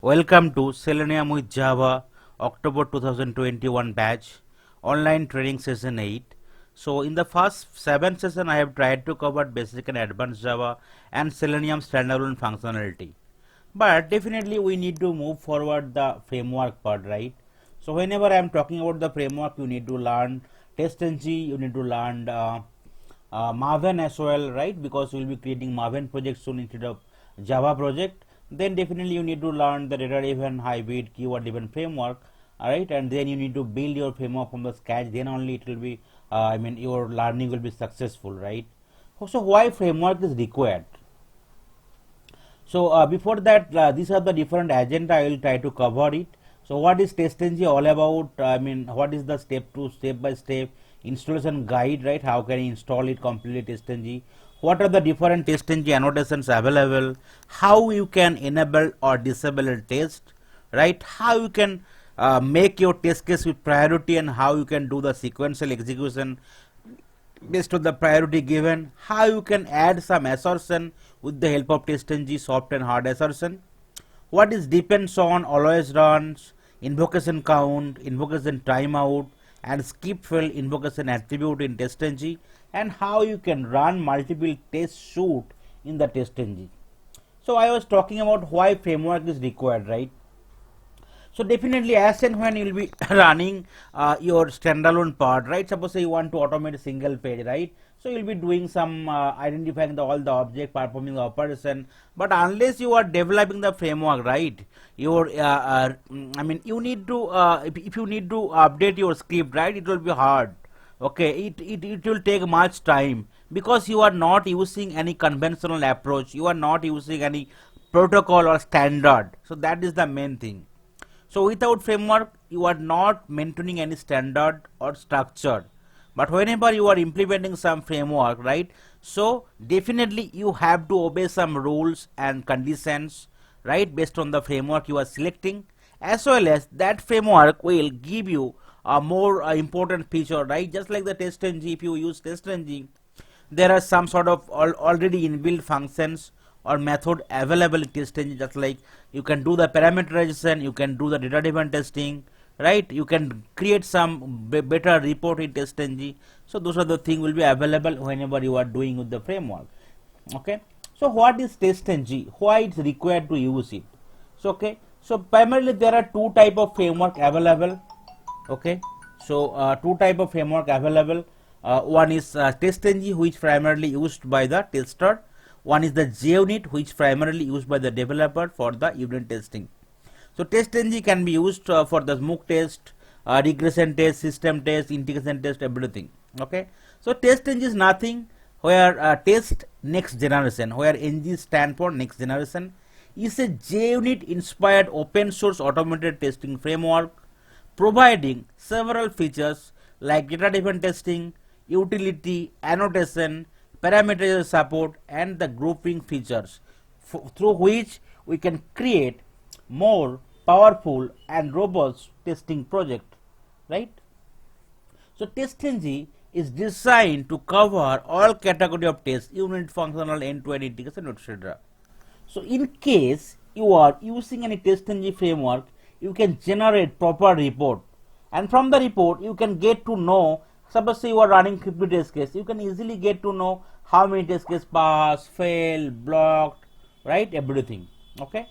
Welcome to Selenium with Java October 2021 batch online training session 8. So in the first 7 session I have tried to cover basic and advanced Java and Selenium standalone functionality. But definitely we need to move forward the framework part, right? So whenever I am talking about the framework, you need to learn TestNG, you need to learn Maven as well, right? Because we will be creating Maven project soon instead of Java project. Then definitely you need to learn the data driven, hybrid, keyword driven framework, alright, and then you need to build your framework from the scratch. Then only it will be, your learning will be successful, right? So why framework is required? So before that, these are the different agenda. I will try to cover it. So what is TestNG all about? What is the step by step installation guide, right? How can you install it completely TestNG? What are the different TestNG annotations available? How you can enable or disable a test, right? How you can make your test case with priority and how you can do the sequential execution based on the priority given, how you can add some assertion with the help of TestNG soft and hard assertion, what is depends on, always runs, invocation count, invocation timeout, and skip field invocation attribute in TestNG, and how you can run multiple test suite in the TestNG. So I was talking about why framework is required, right? So definitely as and when you will be running your standalone part, right? Suppose you want to automate a single page, right? So you'll be doing some identifying all the object, performing the operation. But unless you are developing the framework, right? You need to if you need to update your script, right? It will be hard. Okay, it will take much time because you are not using any conventional approach. You are not using any protocol or standard. So that is the main thing. So without framework, you are not maintaining any standard or structure. But whenever you are implementing some framework, right? So definitely you have to obey some rules and conditions, right? Based on the framework you are selecting, as well as that framework will give you a more important feature, right? Just like the TestNG, if you use TestNG, there are some sort of already inbuilt functions or method available in TestNG. Just like you can do the parameterization, you can do the data driven testing, right? You can create some better report in TestNG. So those are the things will be available whenever you are doing with the framework. Okay, so what is TestNG? Why it's required to use it? So okay, so primarily there are two type of framework available. Okay, so two type of framework available. One is TestNG, which primarily used by the tester. One is the JUnit, which primarily used by the developer for the unit testing. So TestNG can be used for the smoke test, regression test, system test, integration test, everything. Okay, so TestNG is nothing where test next generation, where NG stand for next generation, is a JUnit inspired open source automated testing framework providing several features like data driven testing, utility, annotation, parameter support, and the grouping features through which we can create more powerful and robust testing project, right? So TestNG is designed to cover all category of tests, unit, functional, end-to-end integration, etc. So in case you are using any TestNG framework, you can generate proper report, and from the report you can get to know, suppose you are running 50 test case, you can easily get to know how many test case pass, fail, blocked, right, everything. Okay,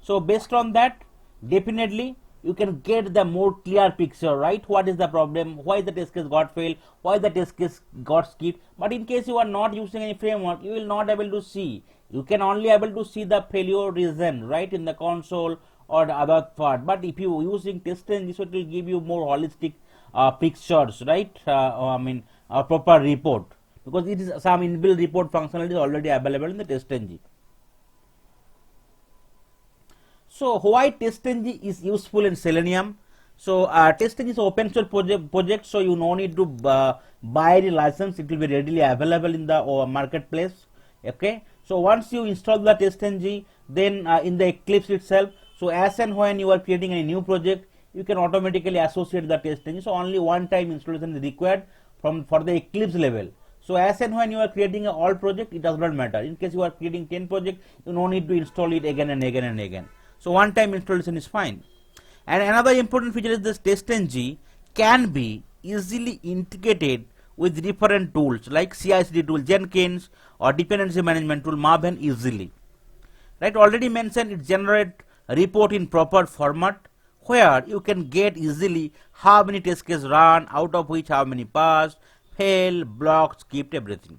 so based on that, definitely you can get the more clear picture, right? What is the problem, why the test case got failed, why the test case got skipped. But in case you are not using any framework, you will not able to see, you can only able to see the failure reason, right, in the console or the other part. But if you using TestNG, so it will give you more holistic pictures, right? A proper report, because it is some inbuilt report functionality is already available in the TestNG. So why TestNG is useful in Selenium? So TestNG is open source project, so you no need to buy any license. It will be readily available in the marketplace. Okay, so once you install the TestNG, then in the Eclipse itself, so as and when you are creating a new project, you can automatically associate the TestNG. So only one time installation is required for the Eclipse level. So as and when you are creating a all project, it does not matter. In case you are creating 10 project, you no need to install it again and again and again. So one time installation is fine. And another important feature is this TestNG can be easily integrated with different tools like CI/CD tool Jenkins or dependency management tool Maven easily. Right, already mentioned it generate report in proper format where you can get easily how many test cases run, out of which how many passed, fail, blocked, skipped, everything.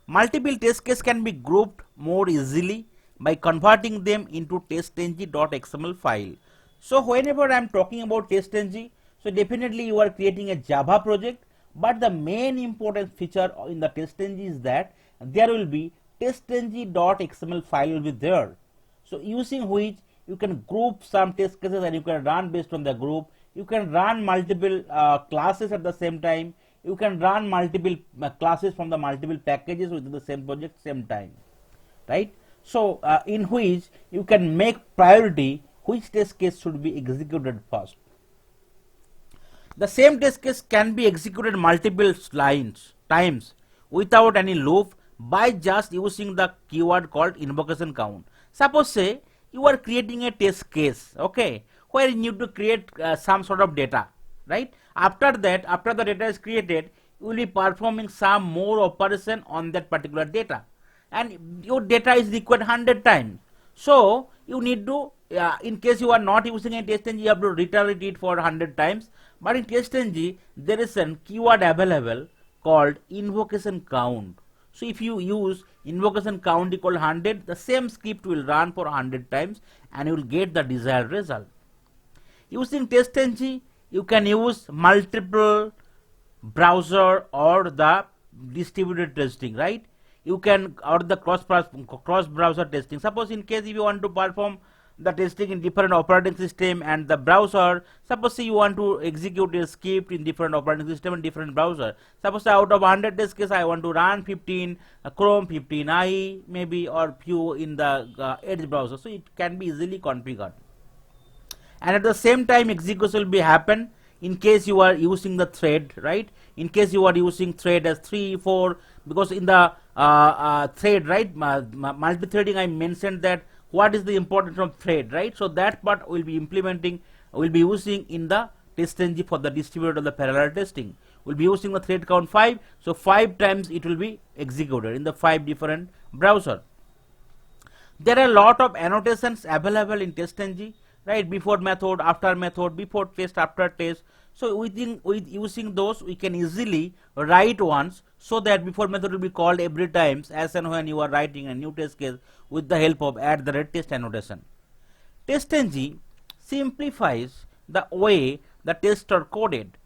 Multiple test cases can be grouped more easily by converting them into testng.xml file. So whenever I am talking about testng, so definitely you are creating a Java project, but the main important feature in the testng is that there will be testng.xml file will be there. So using which you can group some test cases and you can run based on the group. You can run multiple classes at the same time. You can run multiple classes from the multiple packages within the same project same time, right? So in which you can make priority which test case should be executed first. The same test case can be executed multiple times without any loop by just using the keyword called invocation count. Suppose say you are creating a test case, okay, where you need to create some sort of data, right? After that, after the data is created, you will be performing some more operation on that particular data, and your data is required 100 times. So you need to, in case you are not using a testng, you have to reiterate it for 100 times. But in testng, there is a keyword available called invocation count. So if you use invocation count equal 100, the same script will run for 100 times and you will get the desired result. Using testng, you can use multiple browser or the distributed testing, right? You can, or the cross browser testing. Suppose in case if you want to perform the testing in different operating system and the browser, suppose you want to execute a script in different operating system and different browser. Suppose out of 100 test cases I want to run 15 Chrome, 15 IE maybe, or few in the Edge browser. So it can be easily configured. And at the same time execution will be happen in case you are using the thread, right? In case you are using thread as 3, 4, because in the thread, right, multi-threading, I mentioned that what is the importance of thread, right? So that part will be implementing, will be using in the testng for the distributed or the parallel testing. We'll be using the thread count 5, so 5 times it will be executed in the 5 different browser. There are a lot of annotations available in testng, right? Before method, after method, before test, after test. So with using those, we can easily write once, so that before method will be called every time as and when you are writing a new test case with the help of @test annotation. TestNG simplifies the way the tests are coded.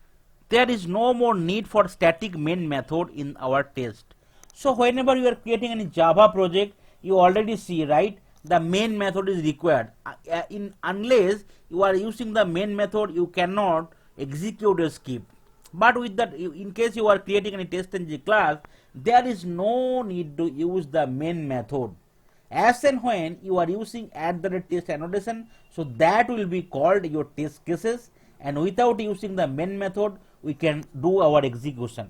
There is no more need for static main method in our test. So whenever you are creating any Java project, you already see, right, the main method is required. Unless you are using the main method, you cannot execute a script. But with that, in case you are creating any testng class, there is no need to use the main method. As and when you are using @test annotation, so that will be called your test cases, and without using the main method, we can do our execution.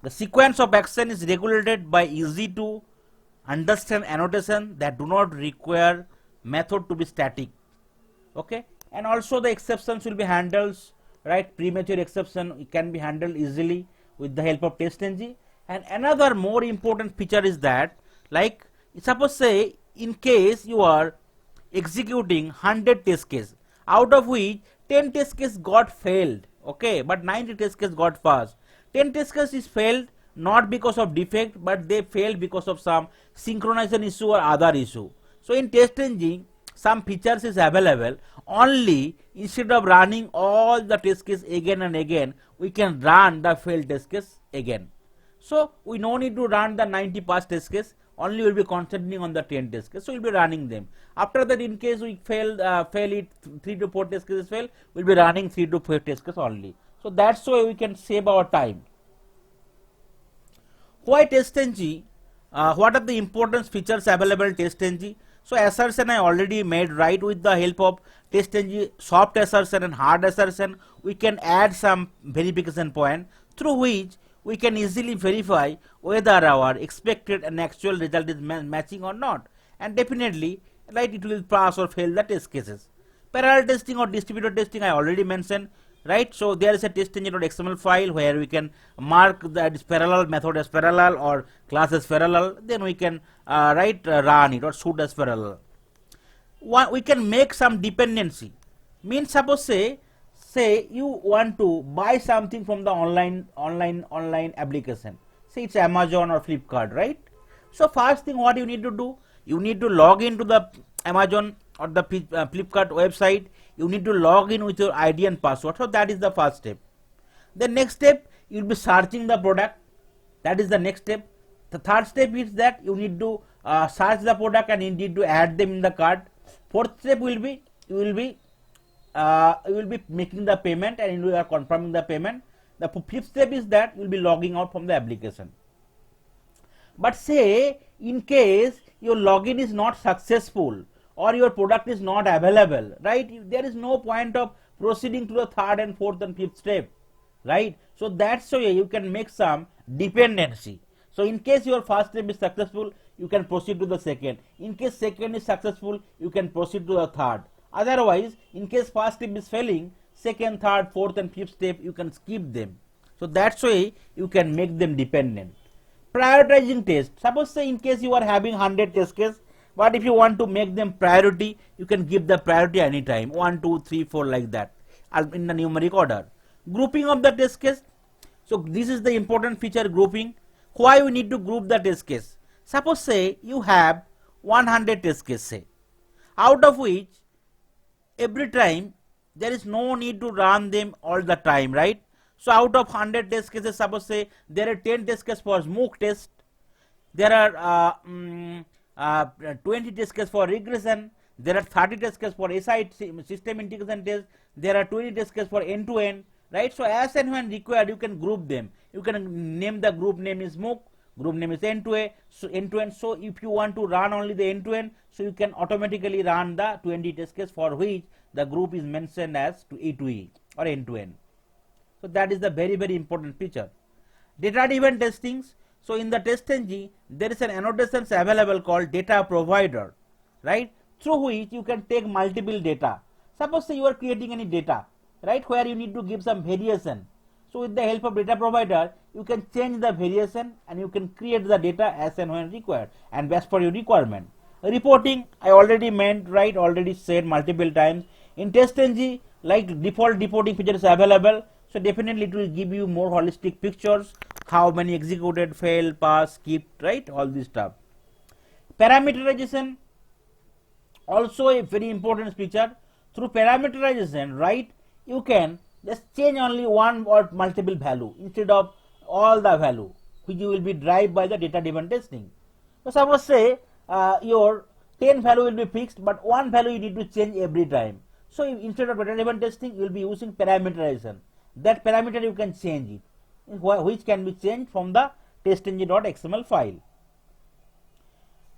The sequence of action is regulated by easy to understand annotation that do not require method to be static, okay? And also the exceptions will be handled, right? Premature exception can be handled easily with the help of testng. And another more important feature is that, like, suppose say in case you are executing 100 test case, out of which 10 test case got failed, okay, but 90 test case got passed. 10 test case is failed not because of defect, but they failed because of some synchronization issue or other issue. So in testng, some features is available. Only instead of running all the test case again and again, we can run the failed test case again. So we no need to run the 90 past test case. Only will be concentrating on the 10 test case. So we'll be running them. After that, in case we fail it 3 to 4 test cases fail, we'll be running 3 to 4 test cases only. So that's why we can save our time. Why testng? What are the important features available in testng? So assertion I already made, right? With the help of testng, soft assertion and hard assertion, we can add some verification point through which we can easily verify whether our expected and actual result is matching or not. And definitely right, it will pass or fail the test cases. Parallel testing or distributed testing I already mentioned, right? So there is a testengine.xml file where we can mark that is parallel, method as parallel or class as parallel, then we can run it or shoot as parallel. We can make some dependency. Means suppose say you want to buy something from the online application, say it's Amazon or Flipkart, right? So first thing what you need to do, you need to log into the Amazon or the Flipkart website. You need to log in with your ID and password. So that is the first step. The next step, you will be searching the product. That is the next step. The third step is that you need to search the product and you need to add them in the cart. Fourth step will be you will be making the payment and you are confirming the payment. The fifth step is that you will be logging out from the application. But say in case your login is not successful or your product is not available, right? There is no point of proceeding to the third and fourth and fifth step, right? So that's why you can make some dependency. So in case your first step is successful, you can proceed to the second. In case second is successful, you can proceed to the third. Otherwise, in case first step is failing, second, third, fourth and fifth step you can skip them. So that's why you can make them dependent. Prioritizing test. Suppose say in case you are having 100 test cases, but if you want to make them priority, you can give the priority anytime 1, 2, 3, 4 like that in the numeric order. Grouping of the test case. So this is the important feature, grouping. Why we need to group the test case? Suppose say you have 100 test cases, say, out of which every time there is no need to run them all the time, right? So out of 100 test cases, suppose say there are 10 test cases for smoke test, there are 20 test cases for regression, there are 30 test cases for SI system integration test, there are 20 test cases for end-to-end, right? So as and when required, you can group them. You can name the group name is smoke, group name is end-to-end. So if you want to run only the end-to-end, so you can automatically run the 20 test case for which the group is mentioned as to E2E or end-to-end. So that is the very important feature. Data-driven testings. So in the TestNG, there is an annotations available called data provider, right? Through which you can take multiple data. Suppose say you are creating any data, right, where you need to give some variation. So with the help of data provider, you can change the variation and you can create the data as and when required and as per your requirement. Reporting, I already meant, right, already said multiple times. In TestNG, like default reporting feature is available. So definitely it will give you more holistic pictures, how many executed, failed, passed, skipped, right, all this stuff. Parameterization, also a very important feature. Through parameterization, right, you can just change only one or multiple value instead of all the value which you will be derived by the data driven testing. So suppose say your 10 value will be fixed, but one value you need to change every time. So instead of data driven testing, you will be using parameterization. That parameter you can change it, which can be changed from the testng.xml file.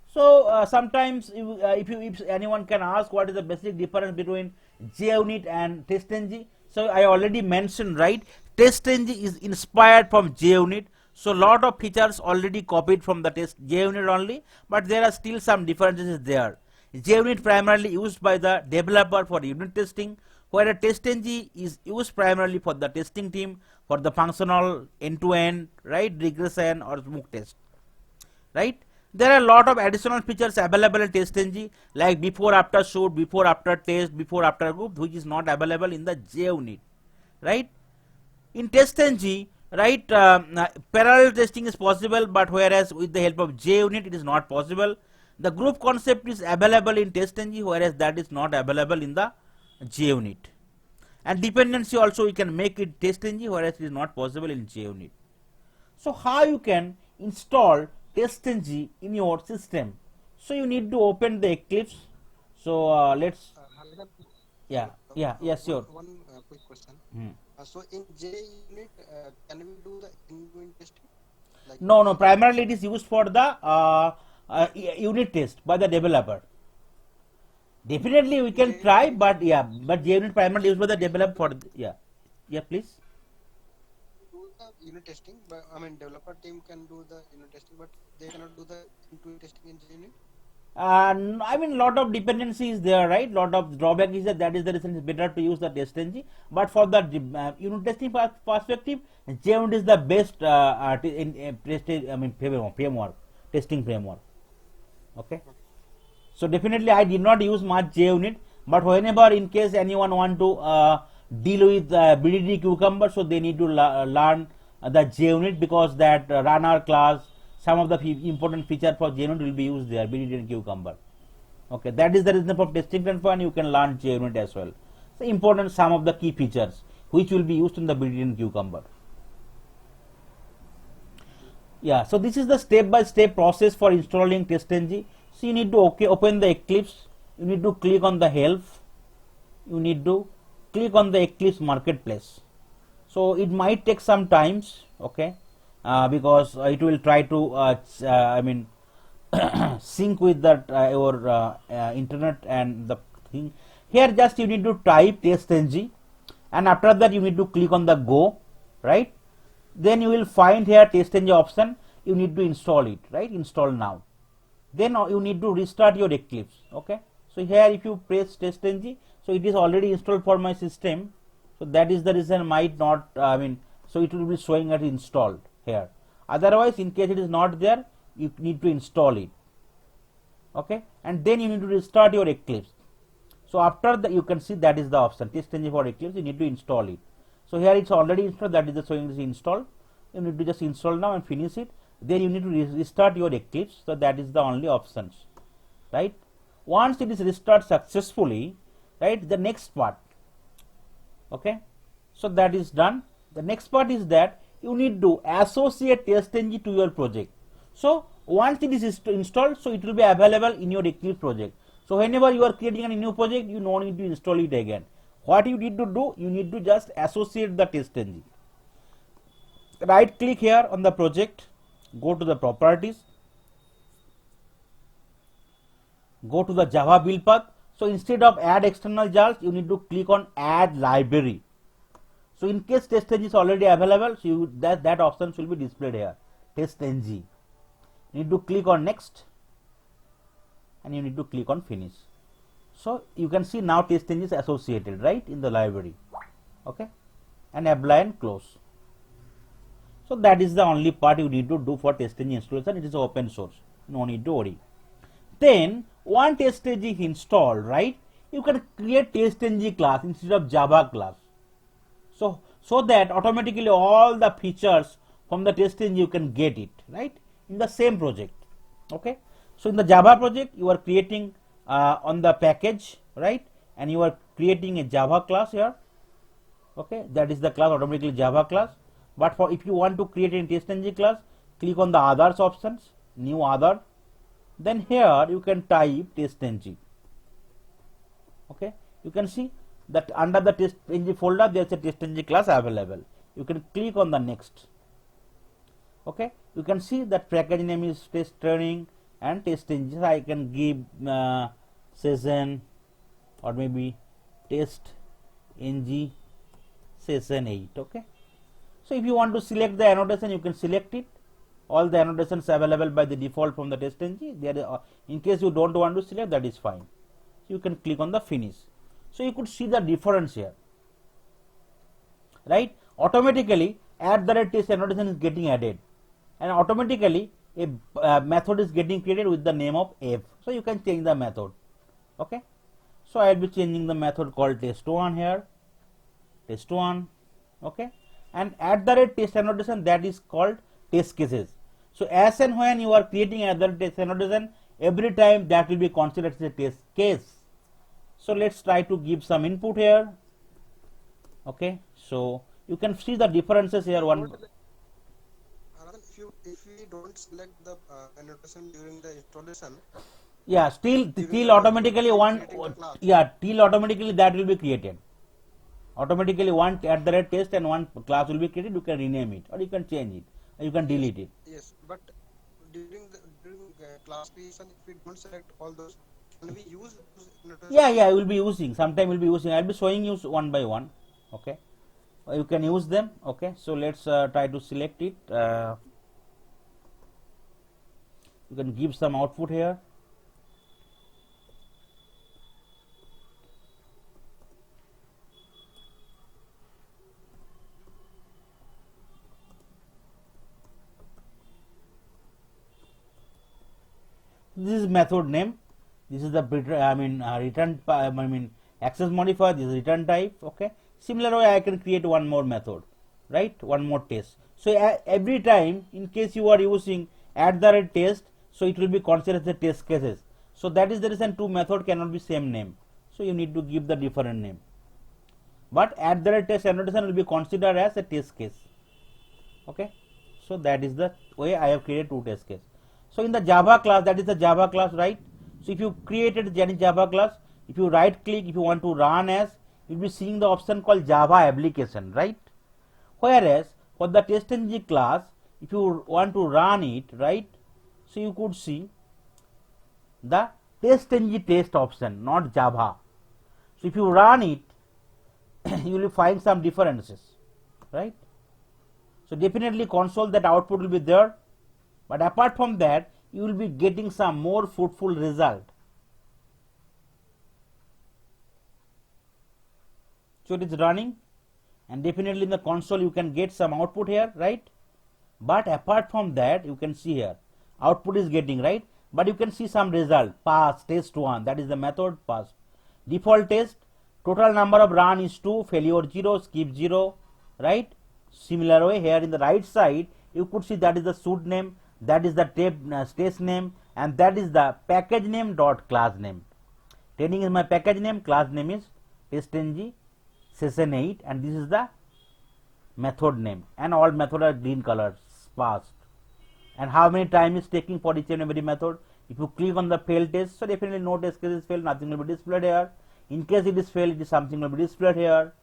So sometimes if anyone can ask what is the basic difference between JUnit and TestNG, so I already mentioned, right, TestNG is inspired from JUnit. So lot of features already copied from the JUnit only, but there are still some differences there. JUnit primarily used by the developer for unit testing, where a TestNG is used primarily for the testing team for the functional end-to-end, right, regression or smoke test, right. There are a lot of additional features available in TestNG, like before after shoot, before after test, before after group, which is not available in the JUnit, right. In TestNG, right, parallel testing is possible, but whereas with the help of JUnit it is not possible. The group concept is available in TestNG, whereas that is not available in the JUnit. And dependency also you can make it TestNG, whereas it is not possible in JUnit. So how you can install TestNG in your system? So you need to open the Eclipse. So let's, Harinder, yeah, sure. one quick question. Hmm. So in JUnit, can we do the in-doing testing? Like No, we have primarily it is used for the unit test by the developer. Definitely we can try, JUnit but yeah, but JUnit primarily used by the developer for yeah, please. do the unit testing, but I mean developer team can do the unit testing, but they cannot do the in-doing testing in JUnit. I mean, lot of dependency is there, right? Lot of drawback is that is the reason it's better to use the TestNG. But for the unit testing perspective, JUnit is the best framework, testing framework. Okay. So definitely I did not use much JUnit, but whenever in case anyone want to deal with BDD Cucumber, so they need to learn the JUnit, because that runner class, some of the important feature for JUnit will be used there, BDD and Cucumber. Okay, that is the reason for testing standpoint you can learn JUnit as well. So important some of the key features which will be used in the BDD and Cucumber. Yeah, so this is the step-by-step process for installing TestNG. So you need to open the Eclipse, you need to click on the help, you need to click on the Eclipse marketplace. So it might take some times, okay, because it will try to sync with that your internet and the thing. Here just you need to type TestNG, and after that you need to click on the go, right? Then you will find here TestNG option, you need to install it, right? Install now. Then you need to restart your Eclipse. Okay, so here if you press TestNG, so it is already installed for my system, so that is the reason might not so it will be showing as installed here. Otherwise, in case it is not there, you need to install it. Okay, and then you need to restart your Eclipse. So after that, you can see that is the option TestNG for Eclipse, you need to install it. So here it's already installed, that is the showing is installed. You need to just install now and finish it. Then you need to restart your Eclipse, so that is the only options, right? Once it is restarted successfully, right, the next part, okay, so that is done. The next part is that you need to associate TestNG to your project. So once it is installed, so it will be available in your Eclipse project. So whenever you are creating a new project, you no need to install it again. What you need to do, you need to just associate the TestNG. Right click here on the project, go to the properties, go to the Java build path. So instead of add external JARs, you need to click on add library. So in case TestNG is already available, so that option will be displayed here, TestNG. You need to click on next, and you need to click on finish. So you can see now TestNG is associated, right, in the library. Okay, and apply and close. So that is the only part you need to do for TestNG installation. It is open source, no need to worry. Then one TestNG is installed, right, you can create TestNG class instead of Java class. So that automatically all the features from the TestNG you can get it, right, in the same project. Okay, so in the Java project you are creating on the package, right, and you are creating a Java class here. Okay, that is the class automatically Java class. But for if you want to create a TestNG class, click on the others options, new other. Then here you can type TestNG. Okay, you can see that under the TestNG folder there is a TestNG class available. You can click on the next. Okay, you can see that package name is test training and TestNG. I can give session or maybe TestNG session 8. Okay, so if you want to select the annotation, you can select it. All the annotations available by the default from the TestNG. There, in case you don't want to select, that is fine. You can click on the finish. So you could see the difference here, right? Automatically, @test annotation is getting added, and automatically a method is getting created with the name of f. So you can change the method. Okay. So I will be changing the method called test1 here, test1. Okay, and @test annotation, that is called test cases. So as and when you are creating @test annotation, every time that will be considered as a test case. So let's try to give some input here. Okay, so you can see the differences here. If we don't select the annotation during the installation, yeah, till automatically automatically that will be created. Automatically one @test and one class will be created. You can rename it or you can change it. You can delete it. Yes, but during class creation, if we don't select all those, can we use those annotations? Yeah, we will be using. Sometime we'll be using. I'll be showing you one by one. Okay, you can use them. Okay, so let's try to select it. You can give some output here. this is method name, this is the return access modifier, this is return type. Okay, similar way I can create one more method, right, one more test. So every time in case you are using @test, so it will be considered as the test cases. So that is the reason two method cannot be same name, so you need to give the different name, but @test annotation will be considered as a test case. Okay, so that is the way I have created two test case. So in the Java class, that is the Java class, right? So if you created any Java class, if you right click, if you want to run as, you will be seeing the option called Java application, right? Whereas for the TestNG class, if you want to run it, right, so you could see the TestNG test option, not Java. So if you run it, you will find some differences, right? So definitely console that output will be there, but apart from that, you will be getting some more fruitful result. So it is running, and definitely in the console you can get some output here, right? But apart from that, you can see here output is getting, right, but you can see some result, pass test 1, that is the method pass. Default test, total number of run is 2, failure 0, skip 0, right? Similar way here in the right side, you could see that is the suite name, that is the stage name, and that is the package name dot class name. Training is my package name, class name is TestNG session 8, and this is the method name, and all method are green colors passed. And how many time is taking for each and every method. If you click on the fail test, so definitely no test case is failed, nothing will be displayed here. In case it is failed, it is something will be displayed here,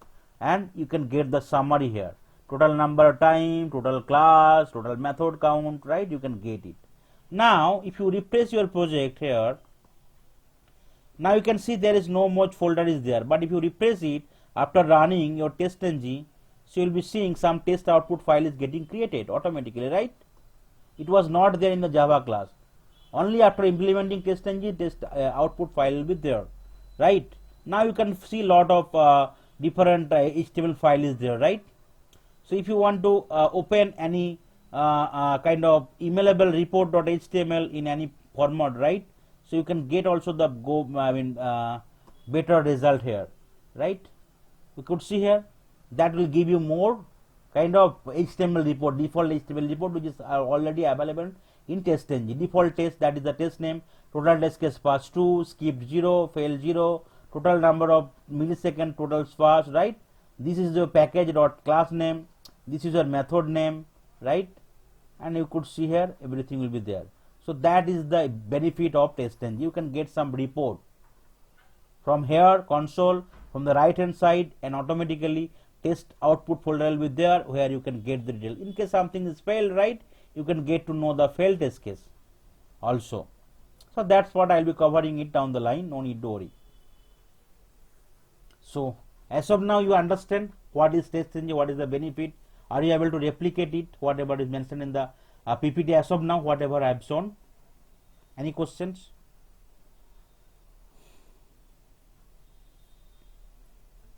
and you can get the summary here. Total number of time, total class, total method count, right? You can get it. Now, if you refresh your project here, now you can see there is no much folder is there. But if you refresh it after running your TestNG, so you will be seeing some test output file is getting created automatically, right? It was not there in the Java class. Only after implementing TestNG, test output file will be there, right? Now you can see lot of different HTML file is there, right? So if you want to open any kind of emailable report.html in any format, right? So you can get also the better result here, right? We could see here that will give you more kind of HTML report, default HTML report, which is already available in TestNG. Default test, that is the test name, total test case pass 2, skipped 0, failed 0, total number of millisecond totals pass, right? This is the package dot class name, this is your method name, right? And you could see here everything will be there. So that is the benefit of TestNG. You can get some report from here console, from the right hand side, and automatically test output folder will be there where you can get the detail. In case something is failed, right, you can get to know the failed test case also. So that's what I'll be covering it down the line, no need to worry. So as of now you understand what is TestNG, what is the benefit. Are you able to replicate it, whatever is mentioned in the PPT as of now, whatever I have shown? Any questions?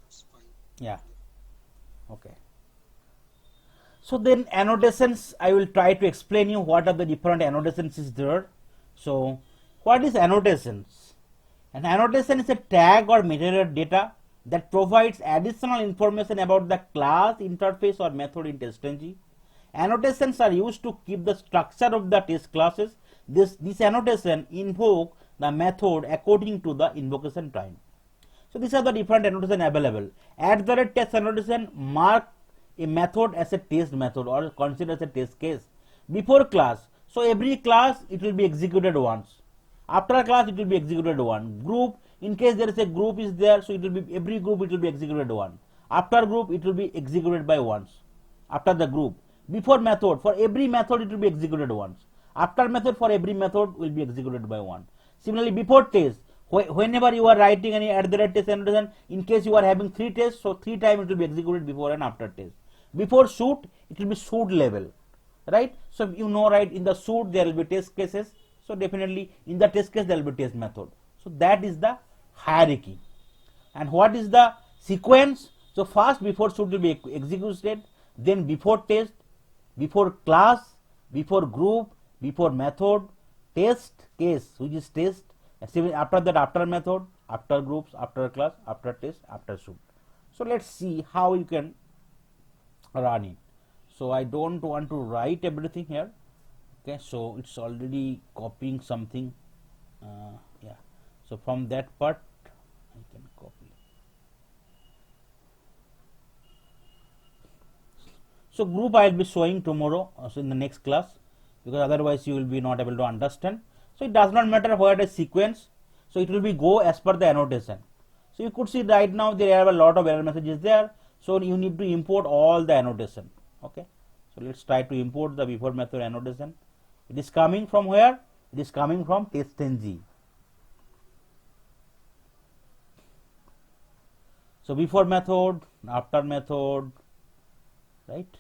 That's fine. Yeah. Okay. So then annotations, I will try to explain you what are the different annotations is there. So what is annotations? An annotation is a tag or material data that provides additional information about the class, interface or method in TestNG. Annotations are used to keep the structure of the test classes. This annotation invoke the method according to the invocation time. So these are the different annotation available. @test annotation mark a method as a test method or considered as a test case. Before class, so every class it will be executed once. After class it will be executed one. Group, in case there is a group is there, so it will be every group it will be executed one. After group it will be executed by once. After the group, before method, for every method it will be executed once. After method, for every method will be executed by one. Similarly, before test, whenever you are writing any @test annotation, in case you are having 3 tests, so 3 times it will be executed before and after test. Before shoot, it will be shoot level, right? So you know, right, in the shoot there will be test cases, so definitely in the test case there will be test method. So that is the hierarchy. And what is the sequence? So first before shoot will be executed, then before test, before class, before group, before method, test case, which is test. After that, after method, after groups, after class, after test, after should. So let's see how you can run it. So I don't want to write everything here. Okay, so it's already copying something. Yeah, so from that part I can copy. So group I will be showing tomorrow, so in the next class, because otherwise you will be not able to understand. So it does not matter what a sequence, so it will be go as per the annotation. So you could see right now there are a lot of error messages there, so you need to import all the annotation. Okay, so let's try to import the before method annotation. It is coming from where? It is coming from testng. So before method, after method, right?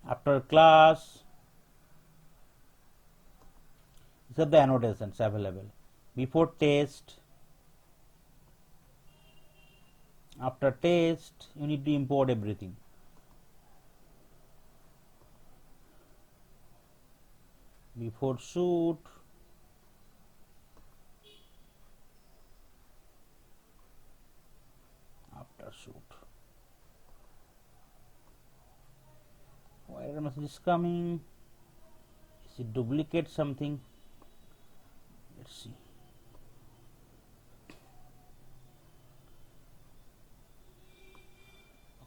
After class, these are the annotations available. Before test, after test, you need to import everything. Before shoot, after shoot. Why error message is coming? Is it duplicate something? Let's see.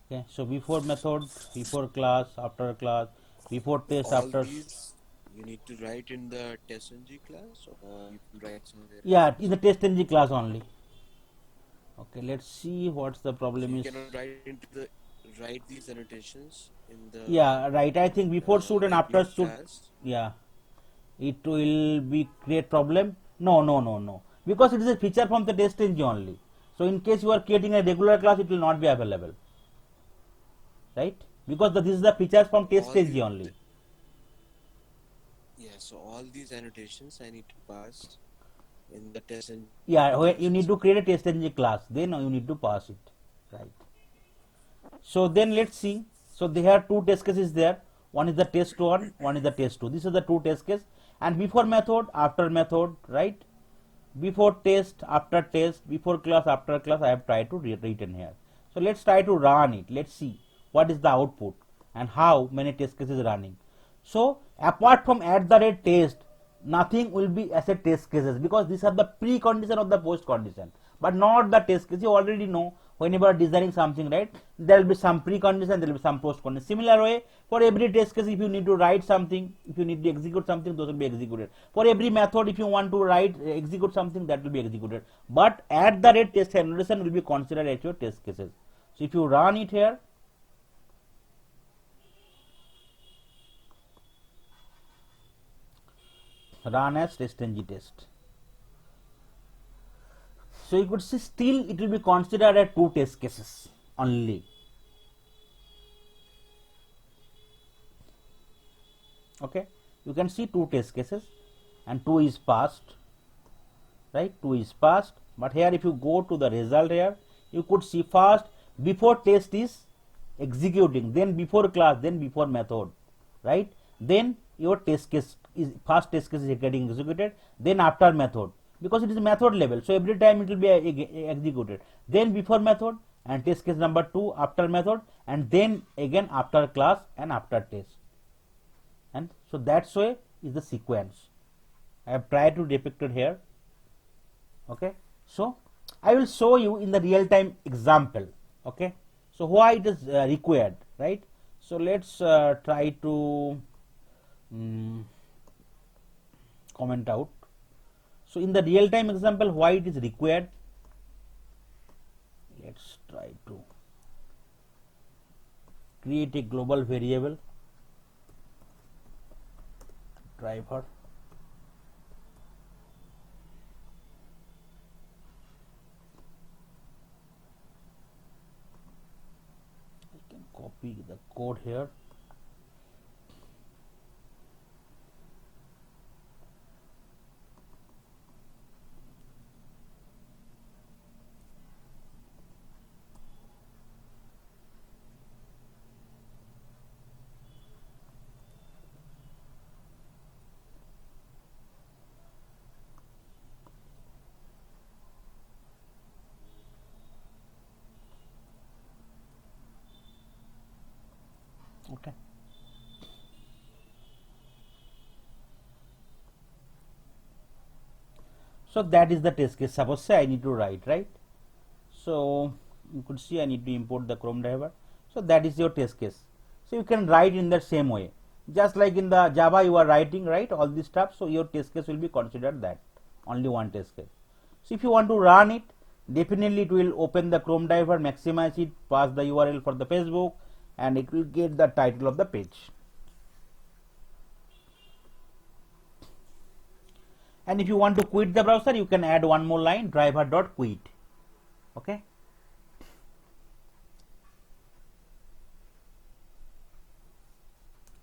Okay, so before method, before class, after class, before test, All after. these you need to write in the TestNG class, or you can write somewhere Yeah, in else. the testng class only. Okay, let's see what's the So problem you is. cannot write these annotations in the Yeah, right. I think before shoot and after IBM shoot. class. Yeah, it will be create problem. No, no, no, no. Because it is a feature from the testng only. So in case you are creating a regular class, it will not be available. Right? Because this is the features from All testng these, only. yeah. So all these annotations I need to pass in the TestNG Yeah, class you need as to well. create a testng class. Then you need to pass it. Right. So then let's see. So there are two test cases there. One is the test one is the test two. These are the two test cases. And before method, after method, right? Before test, after test, before class, after class, I have tried to written here. So let's try to run it. Let's see what is the output and how many test cases running. So apart from at the rate test, nothing will be as a test cases, because these are the precondition of the post condition, but not the test case. You already know whenever designing something, right? There will be some precondition, there will be some post condition. Similar way, for every test case, if you need to write something, if you need to execute something, those will be executed. For every method, if you want to write execute something, that will be executed. But at the rate test annotation will be considered as your test cases. So if you run it here, run as testng test. So you could see still it will be considered as two test cases only. Okay, you can see two test cases and two is passed, right? Two is passed. But here if you go to the result here, you could see first before test is executing, then before class, then before method, right? Then your test case is first test case is getting executed, then after method, because it is method level, so every time it will be executed, then before method and test case number 2 after method, and then again after class and after test. And so that's why is the sequence. I have tried to depict it here. Okay, so I will show you in the real time example. Okay, so why it is required, right? So let's try to comment out. So in the real time example, why it is required, let's try to create a global variable driver. I can copy the code here. Okay. So that is the test case. Suppose say I need to write, right? So you could see I need to import the Chrome driver. So that is your test case. So you can write in the same way, just like in the Java you are writing, right, all this stuff. So your test case will be considered that only one test case. So if you want to run it, definitely it will open the Chrome driver, maximize it, pass the URL for the Facebook, and it will get the title of the page. And if you want to quit the browser, you can add one more line, driver.quit. Okay.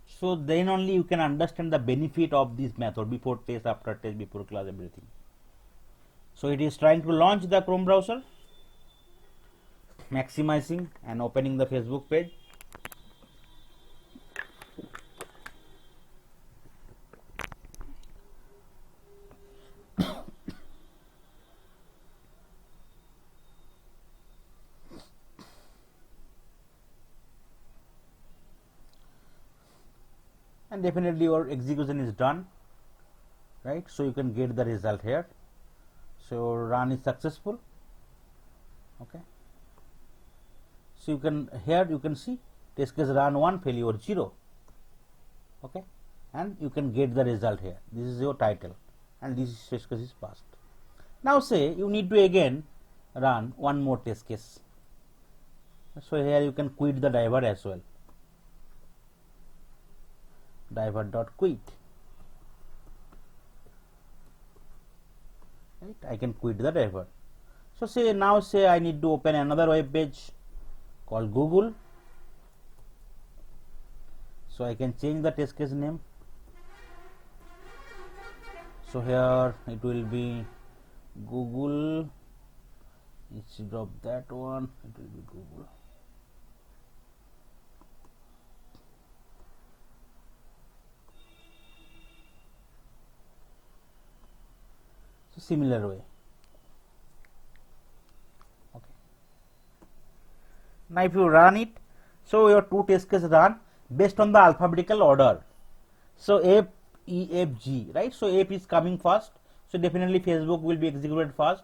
So then only you can understand the benefit of this method, before test, after test, before class, everything. So it is trying to launch the Chrome browser, maximizing and opening the Facebook page. And definitely your execution is done, right? So you can get the result here. So run is successful. Okay. So you can, here you can see test case run 1, failure 0. Okay. And you can get the result here. This is your title, and this test case is passed. Now say you need to again run one more test case. So here you can quit the driver as well. Driver.quit. Right, I can quit the driver. So say now say I need to open another web page called Google. So I can change the test case name. So here it will be Google. Let's drop that one. It will be Google. So similar way. Okay. Now if you run it, so your two test cases run based on the alphabetical order. So F, E, F, G, right? So F is coming first. So definitely Facebook will be executed first,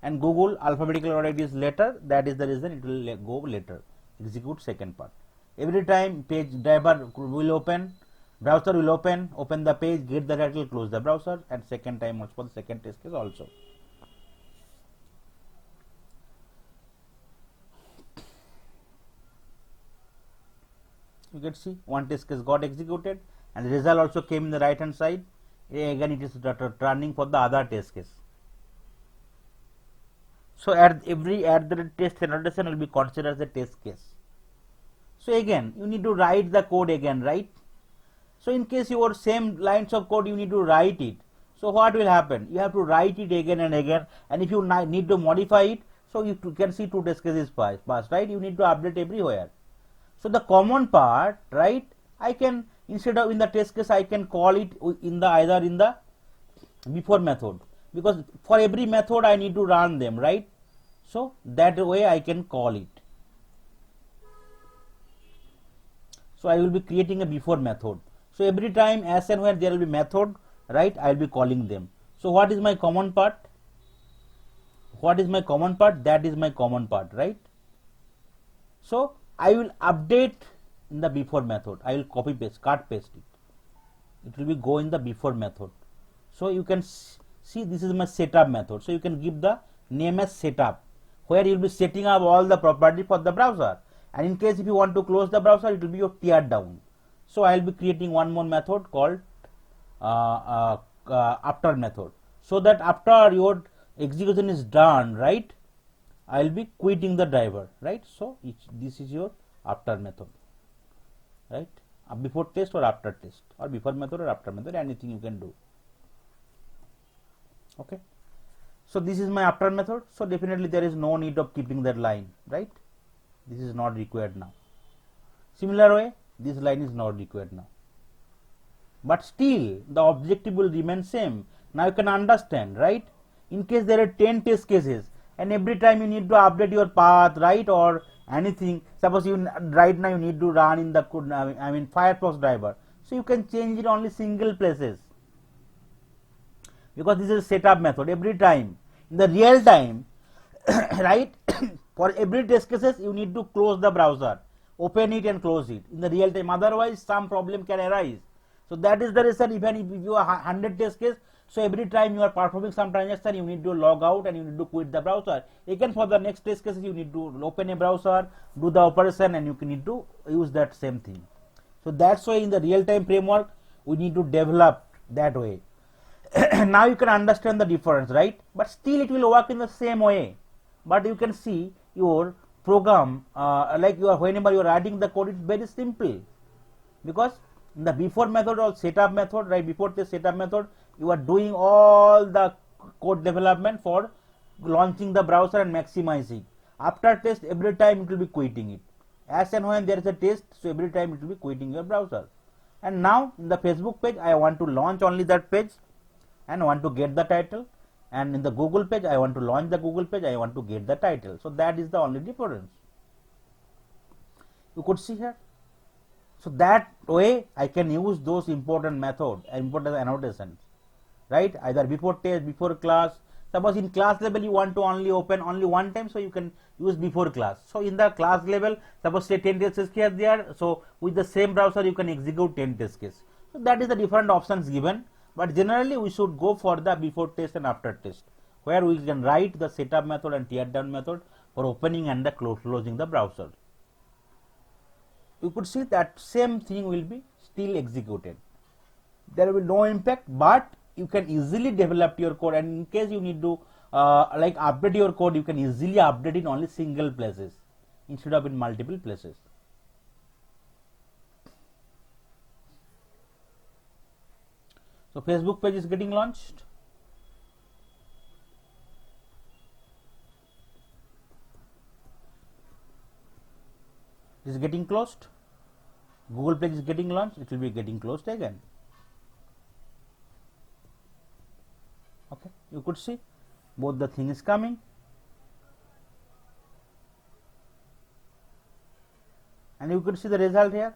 and Google alphabetical order is later. That is the reason it will go later. Execute second part. Every time page driver will open, browser will open the page, get the title, close the browser, and second time also for the second test case also. You can see one test case got executed, and the result also came in the right hand side. Again it is running for the other test case. So at the test annotation will be considered as a test case. So again you need to write the code again, right? So in case your same lines of code you need to write it. So what will happen? You have to write it again and again, and if you need to modify it, so you can see two test cases passed, right? You need to update everywhere. So the common part, right? I can, instead of in the test case, I can call it in the either in the before method, because for every method I need to run them, right? So that way I can call it. So I will be creating a before method. So every time as and when there will be method, right, I will be calling them. So what is my common part? What is my common part? That is my common part, right? So I will update in the before method. I will copy paste, cut paste it. It will be go in the before method. So you can see this is my setup method. So you can give the name as setup, where you will be setting up all the property for the browser. And in case if you want to close the browser, it will be your tear down. So I will be creating one more method called after method, so that after your execution is done, right, I will be quitting the driver, right? So this is your after method, right? Before test or after test, or before method or after method, anything you can do. Okay. So this is my after method. So definitely there is no need of keeping that line, right? This is not required now. Similar way, this line is not required now. But still the objective will remain same. Now you can understand, right? In case there are 10 test cases, and every time you need to update your path, right, or anything. Suppose you right now you need to run in the Firefox driver, so you can change it only single places, because this is a setup method. Every time in the real time right, for every test cases you need to close the browser, open it and close it in the real time, otherwise some problem can arise. So that is the reason, even if you are 100 test case, so every time you are performing some transaction you need to log out and you need to quit the browser. Again for the next test cases you need to open a browser, do the operation, and you need to use that same thing. So that's why in the real time framework we need to develop that way. Now you can understand the difference, right? But still it will work in the same way, but you can see your program, like you are, whenever you are writing the code, it's very simple, because in the before method or setup method, right, before the setup method you are doing all the code development for launching the browser and maximizing. After test, every time it will be quitting it, as and when there is a test, so every time it will be quitting your browser. And now in the Facebook page I want to launch only that page and want to get the title, and in the Google page I want to launch the Google page, I want to get the title. So that is the only difference you could see here. So that way I can use those important method, important annotations, right? Either before test, before class. Suppose in class level you want to only open only one time, so you can use before class. So in the class level, suppose say 10 test case there, so with the same browser you can execute 10 test case. So that is the different options given, but generally we should go for the before test and after test, where we can write the setup method and tear down method for opening and the closing the browser. You could see that same thing will be still executed. There will be no impact, but you can easily develop your code, and in case you need to like update your code, you can easily update in only single places instead of in multiple places. So Facebook page is getting launched. It is getting closed. Google page is getting launched, it will be getting closed again. Okay, you could see both the thing is coming, and you could see the result here,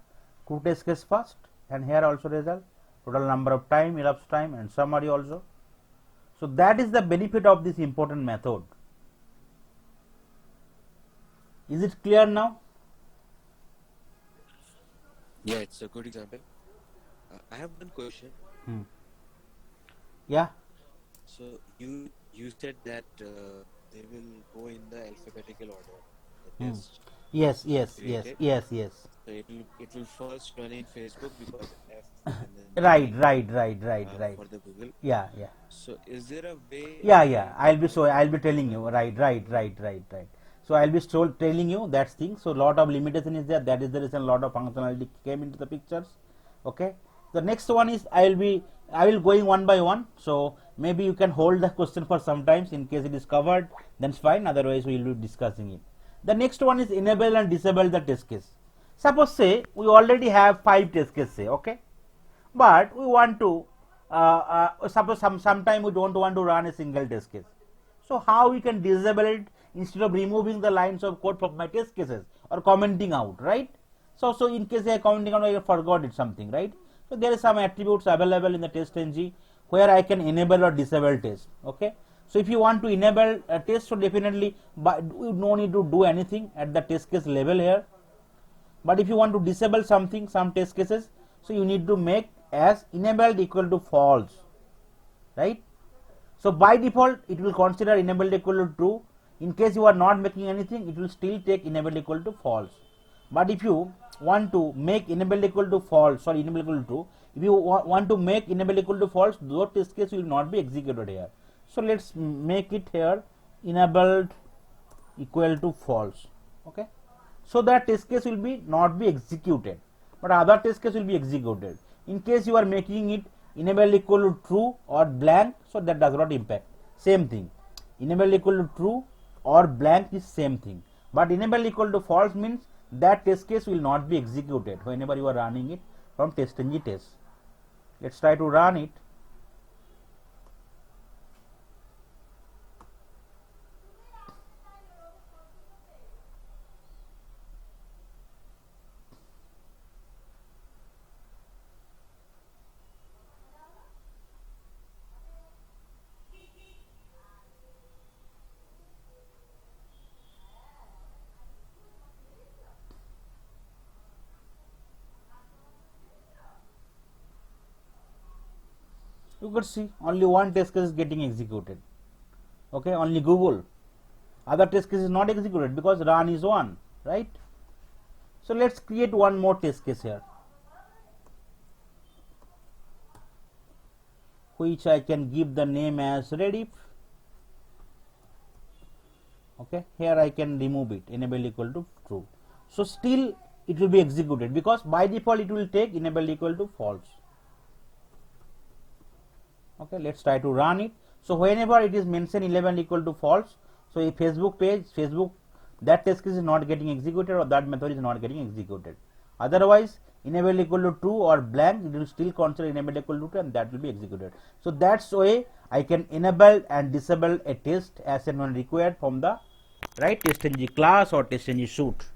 2 test case first, and here also result, total number of time, elapsed time, and summary also. So that is the benefit of this important method. Is it clear now? Yeah, it's a good example. I have one question. Yeah. So you said that they will go in the alphabetical order. The test Yes, yes, yes, created. yes, yes. So it will first run in Facebook because F, and then Right, G, right, right, right, right. for the Google. Yeah, yeah. So is there a way? Yeah, yeah. I'll be telling you. Right, right, right, right, right. So I'll be telling you that thing. So lot of limitation is there. That is the reason lot of functionality came into the pictures. Okay. The next one is I will going one by one. So maybe you can hold the question for some times in case it is covered. Then it's fine. Otherwise we will be discussing it. The next one is enable and disable the test case. Suppose say we already have 5 test cases. Say okay, but we want to suppose sometime we don't want to run a single test case. So how we can disable it instead of removing the lines of code from my test cases or commenting out, right? So in case I commenting out, I forgot it something, right? So there is some attributes available in the test-ng where I can enable or disable test. Okay. So if you want to enable a test, so definitely, but you no need to do anything at the test case level here. But if you want to disable something, some test cases, so you need to make as enabled equal to false, right? So by default it will consider enabled equal to true. In case you are not making anything, it will still take enabled equal to false. But if you want to make enabled equal to false, sorry, enabled equal to true, if you want to make enabled equal to false, those test case will not be executed here. So let's make it here enabled equal to false. Okay. So that test case will be not be executed, but other test case will be executed. In case you are making it enable equal to true or blank, so that does not impact. Same thing, enable equal to true or blank is same thing, but enable equal to false means that test case will not be executed whenever you are running it from test-ng test. Let's try to run it. You could see only one test case is getting executed. Okay, only Google. Other test case is not executed because run is 1, right? So let's create one more test case here, which I can give the name as Rediff. Okay, here I can remove it, enable equal to true. So still it will be executed because by default it will take enable equal to false. Okay, let's try to run it. So whenever it is mentioned 11 equal to false, so a Facebook page, that test case is not getting executed or that method is not getting executed. Otherwise, enable equal to true or blank, it will still consider enable equal to true and that will be executed. So that's way I can enable and disable a test as and when required from the right TestNG class or TestNG suite.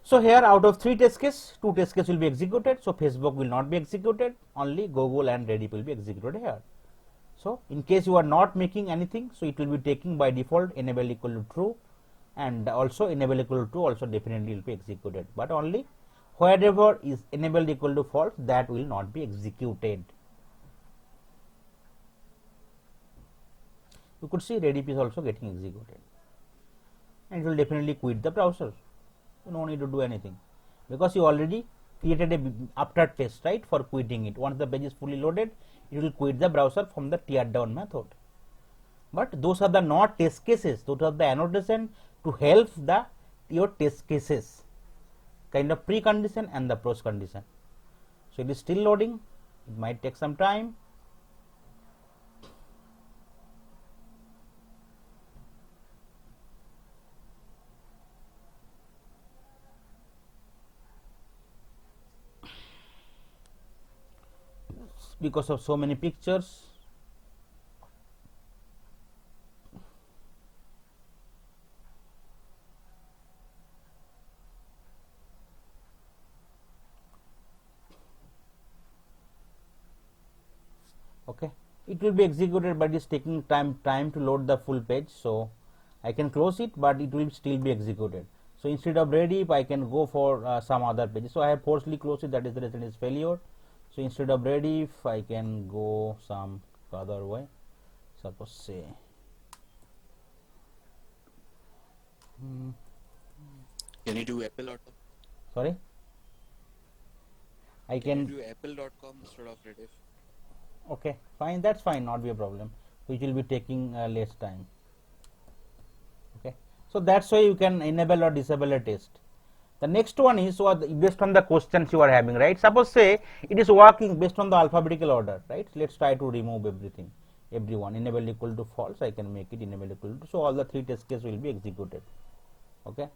So here out of 3 test cases, 2 test cases will be executed. So Facebook will not be executed, only Google and Rediff will be executed here. So in case you are not making anything, so it will be taking by default enable equal to true, and also enable equal to true also definitely will be executed, but only wherever is enabled equal to false, that will not be executed. You could see Rediff is also getting executed, and it will definitely quit the browser. You no need to do anything because you already created a after test, right, for quitting it. Once the page is fully loaded, it will quit the browser from the tear down method. But those are the not test cases, those are the annotation to help the your test cases, kind of precondition and the post condition. So it is still loading, it might take some time. Because of so many pictures. Okay, it will be executed, but it is taking time to load the full page. So I can close it, but it will still be executed. So instead of Rediff, I can go for some other pages. So I have forcibly closed it, that is the reason it is failure. So instead of Rediff, I can go some other way. Suppose say Can you do apple.com? sorry, I Can can you do apple.com instead of Rediff? okay, fine, that's fine, not be a problem, which will be taking less time. Okay, so that's why you can enable or disable a test. The next one is based on the questions you are having, right? Suppose say it is working based on the alphabetical order, right? Let's try to remove everything, everyone. Enable equal to false, I can make it enable equal to, so all the 3 test cases will be executed. Okay,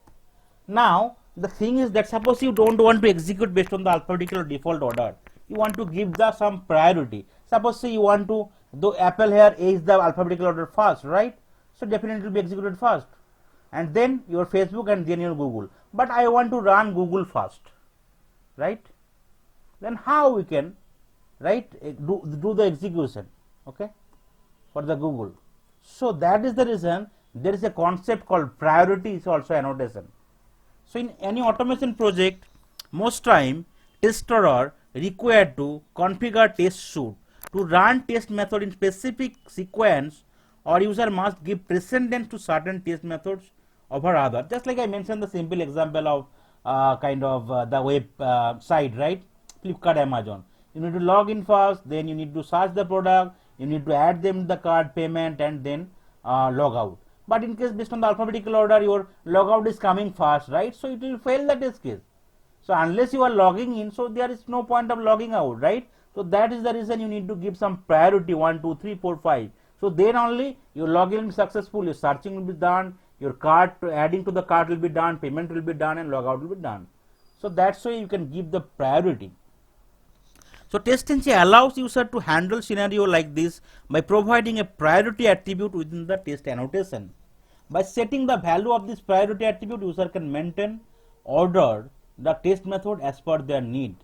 now the thing is that suppose you don't want to execute based on the alphabetical or default order, you want to give the some priority. Suppose say you want to, though Apple here is the alphabetical order first, right? So definitely it will be executed first, and then your Facebook and then your Google. But I want to run Google first, right? Then how we can, right, do the execution, okay, for the Google. So that is the reason there is a concept called priority is also annotation. So in any automation project, most time tester are required to configure test suite to run test method in specific sequence, or user must give precedence to certain test methods over other. Just like I mentioned the simple example of the web site, right? Flipkart, Amazon. You need to log in first, then you need to search the product, you need to add them the card payment, and then log out. But in case based on the alphabetical order, your logout is coming fast, right? So it will fail the test case. So unless you are logging in, so there is no point of logging out, right? So that is the reason you need to give some priority 1, 2, 3, 4, 5. So then only your login will be successful, your searching will be done, your cart adding to the cart will be done, payment will be done, and logout will be done. So that's why you can give the priority. So TestNG allows user to handle scenario like this by providing a priority attribute within the test annotation. By setting the value of this priority attribute, user can maintain order the test method as per their need.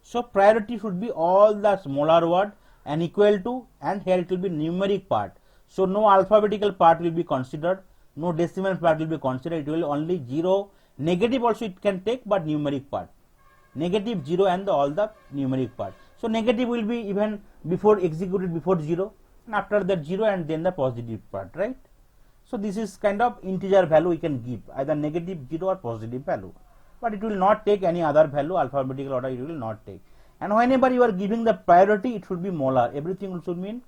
So priority should be all the smaller word and equal to, and here it will be numeric part. So no alphabetical part will be considered, no decimal part will be considered, it will only 0 Negative also it can take, but numeric part. Negative 0 and all the numeric part. So negative will be even before executed before 0, and after that 0 and then the positive part, right? So this is kind of integer value we can give, either negative 0 or positive value, but it will not take any other value, alphabetical order it will not take. And whenever you are giving the priority, it should be molar, everything should mean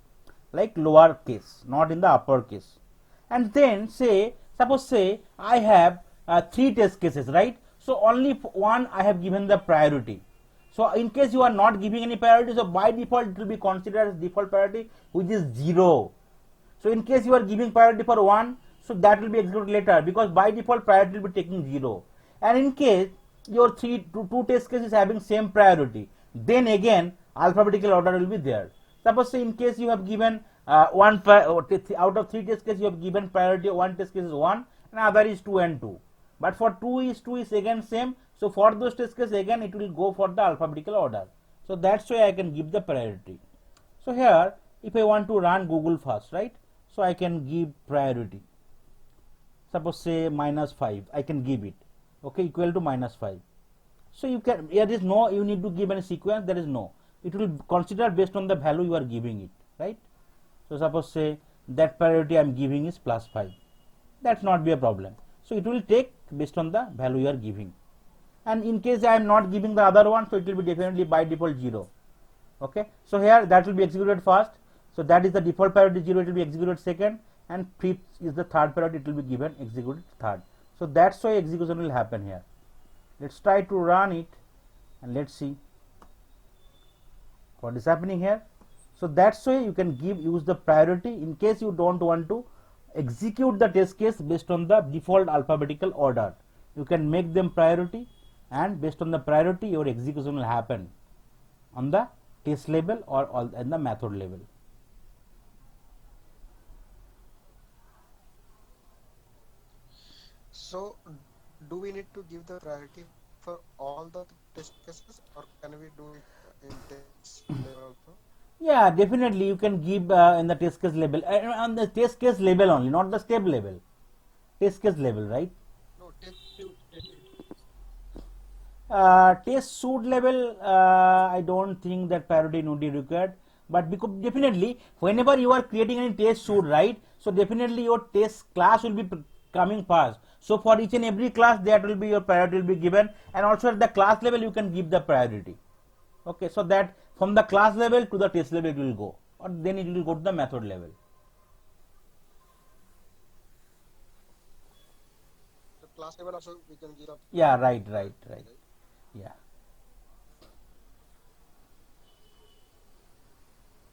like lower case, not in the upper case. And then suppose I have 3 test cases, right? So only one I have given the priority. So in case you are not giving any priority, so by default it will be considered as default priority, which is 0. So in case you are giving priority for 1, so that will be executed later, because by default priority will be taking 0. And in case your two test cases having same priority, then again alphabetical order will be there. Suppose in case you have given out of 3 test cases you have given priority, 1 test case is 1 and other is 2 and 2. But for 2 is again same. So for those test cases again it will go for the alphabetical order. So that's why I can give the priority. So here if I want to run Google first, right? So I can give priority. Suppose say -5, I can give it. Okay, equal to -5. So you can, there is no, you need to give any sequence, there is no. It will consider based on the value you are giving it, right? So suppose say that priority I am giving is +5. That's not be a problem. So it will take based on the value you are giving. And in case I am not giving the other one, so it will be definitely by default 0. Okay, so here that will be executed first. So that is the default priority 0, it will be executed second, and 5th is the third priority, it will be given executed third. So that's why execution will happen here. Let's try to run it and let's see what is happening here. So that's why you can use the priority in case you don't want to execute the test case based on the default alphabetical order. You can make them priority, and based on the priority your execution will happen on the test level or in the method level. So, do we need to give the priority for all the test cases, or can we do it in test level also? Yeah, definitely you can give in the test case level, on the test case level only, not the step level. Test case level, right? No, Test suite level, I don't think that priority would be required, but because definitely whenever you are creating any test suite, right? So definitely your test class will be coming first. So for each and every class that will be your priority will be given, and also at the class level you can give the priority. Okay, so that from the class level to the test level it will go, or then it will go to the method level. the class level also we can give up. Yeah, right. Yeah.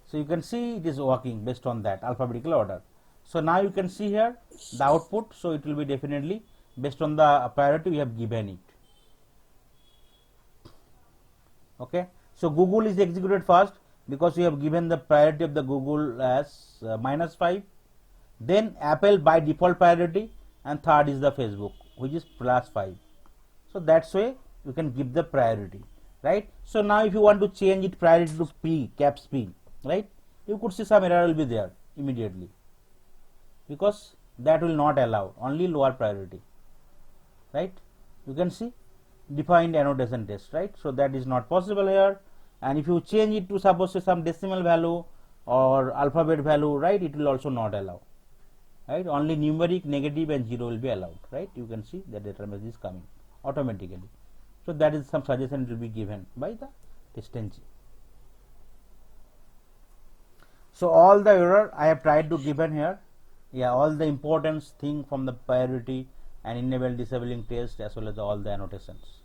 So you can see it is working based on that alphabetical order. So now you can see here the output. So it will be definitely based on the priority we have given it. Okay. So Google is executed first because we have given the priority of the Google as -5. Then Apple by default priority, and third is the Facebook, which is +5. So that's why you can give the priority, right? So now if you want to change it priority to P, caps P, right? You could see some error will be there immediately, because that will not allow, only lower priority, right? You can see defined annotation test, right? So that is not possible here. And if you change it to suppose some decimal value or alphabet value, right, it will also not allow, right? Only numeric, negative and 0 will be allowed, right? You can see the data message is coming automatically. So that is some suggestion will be given by the test engine. So all the error I have tried to given here. Yeah, all the importance thing from the priority and enable disabling test as well as all the annotations.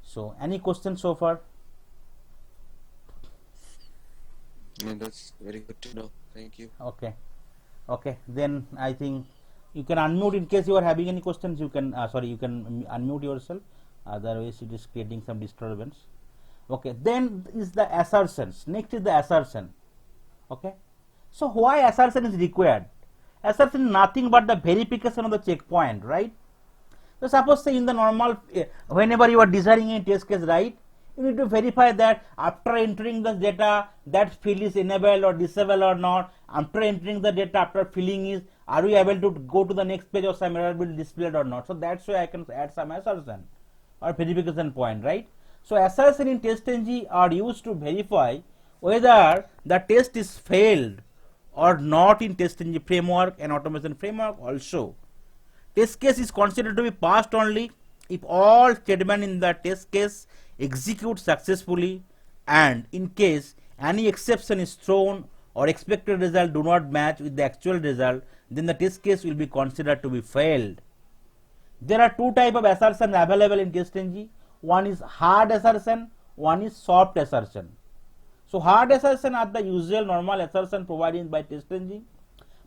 So any questions so far? No, that's very good to know. Thank you. Okay. Okay, then I think you can unmute in case you are having any questions. You can you can unmute yourself. Otherwise, it is creating some disturbance. Okay, then is the assertions. Next is the assertion. Okay, so why assertion is required? Assertion is nothing but the verification of the checkpoint, right? So suppose say in the normal, whenever you are designing a test case, right, you need to verify that after entering the data, that field is enabled or disabled or not. After entering the data, after filling is are we able to go to the next page or some error will displayed or not. So that's why I can add some assertion or verification point, right? So assertion in TestNG are used to verify whether the test is failed or not in TestNG framework and automation framework also. Test case is considered to be passed only if all statements in the test case execute successfully, and in case any exception is thrown or expected result do not match with the actual result, then the test case will be considered to be failed. There are two types of assertion available in TestNG. One is hard assertion, one is soft assertion. So hard assertion are the usual normal assertion provided by TestNG.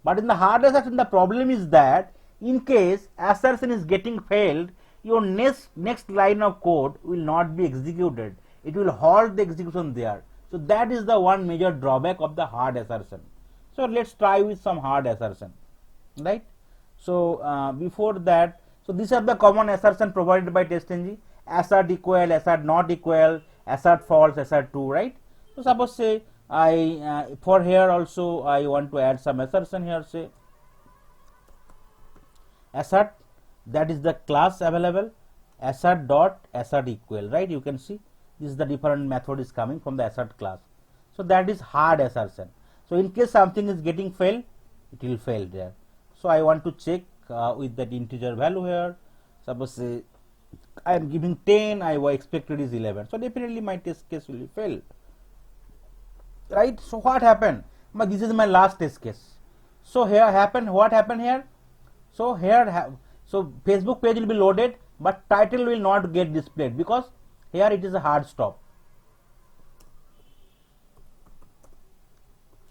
But in the hard assertion, the problem is that in case assertion is getting failed, your next line of code will not be executed. It will halt the execution there. So that is the one major drawback of the hard assertion. So let's try with some hard assertion, right? So before that, so these are the common assertion provided by TestNG: assert equal, assert not equal, assert false, assert true, right? So suppose say I for here also I want to add some assertion here. Say assert, that is the class available, assert dot assert equal, right? You can see this is the different method is coming from the assert class. So that is hard assertion. So in case something is getting failed, it will fail there. So I want to check with that integer value here. Suppose say I am giving 10, I expected is 11. So definitely my test case will fail, right? So what happened? But this is my last test case. So here happened, what happened here? So here so Facebook page will be loaded, but title will not get displayed because here it is a hard stop,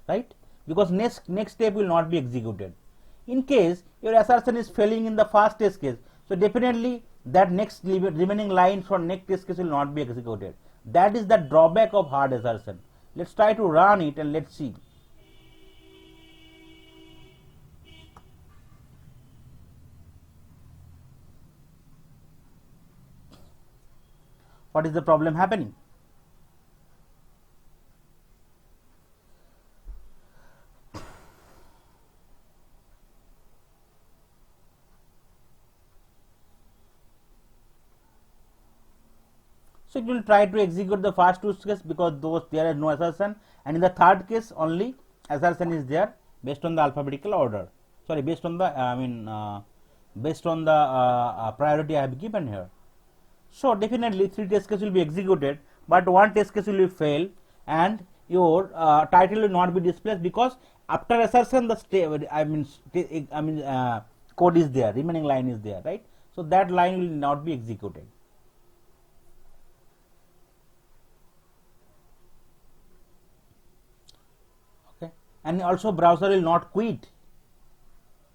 right? Because next step will not be executed. In case your assertion is failing in the first test case, so definitely that next remaining line from next test case will not be executed. That is the drawback of hard assertion. Let's try to run it and let's see. What is the problem happening? So it will try to execute the first two cases because those there is no assertion, and in the third case only assertion is there based on the alphabetical order. Sorry, based on the based on the priority I have given here. So definitely 3 test cases will be executed, but 1 test case will be fail, and your title will not be displayed because after assertion the code is there, remaining line is there, right? So that line will not be executed. Okay, and also browser will not quit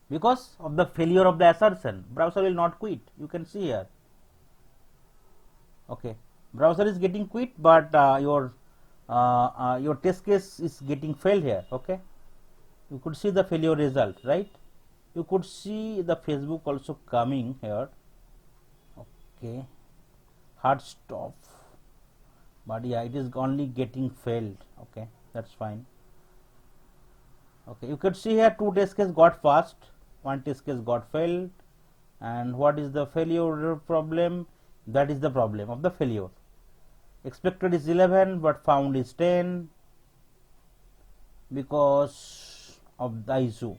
because of the failure of the assertion. Browser will not quit. You can see here. Okay, browser is getting quit, but your test case is getting failed here. Okay, you could see the failure result, right? You could see the Facebook also coming here. Okay, hard stop, but yeah, it is only getting failed. Okay, that's fine. Okay, you could see here 2 test case got passed, 1 test case got failed, and what is the failure problem? That is the problem of the failure. Expected is 11 but found is 10 because of the issue.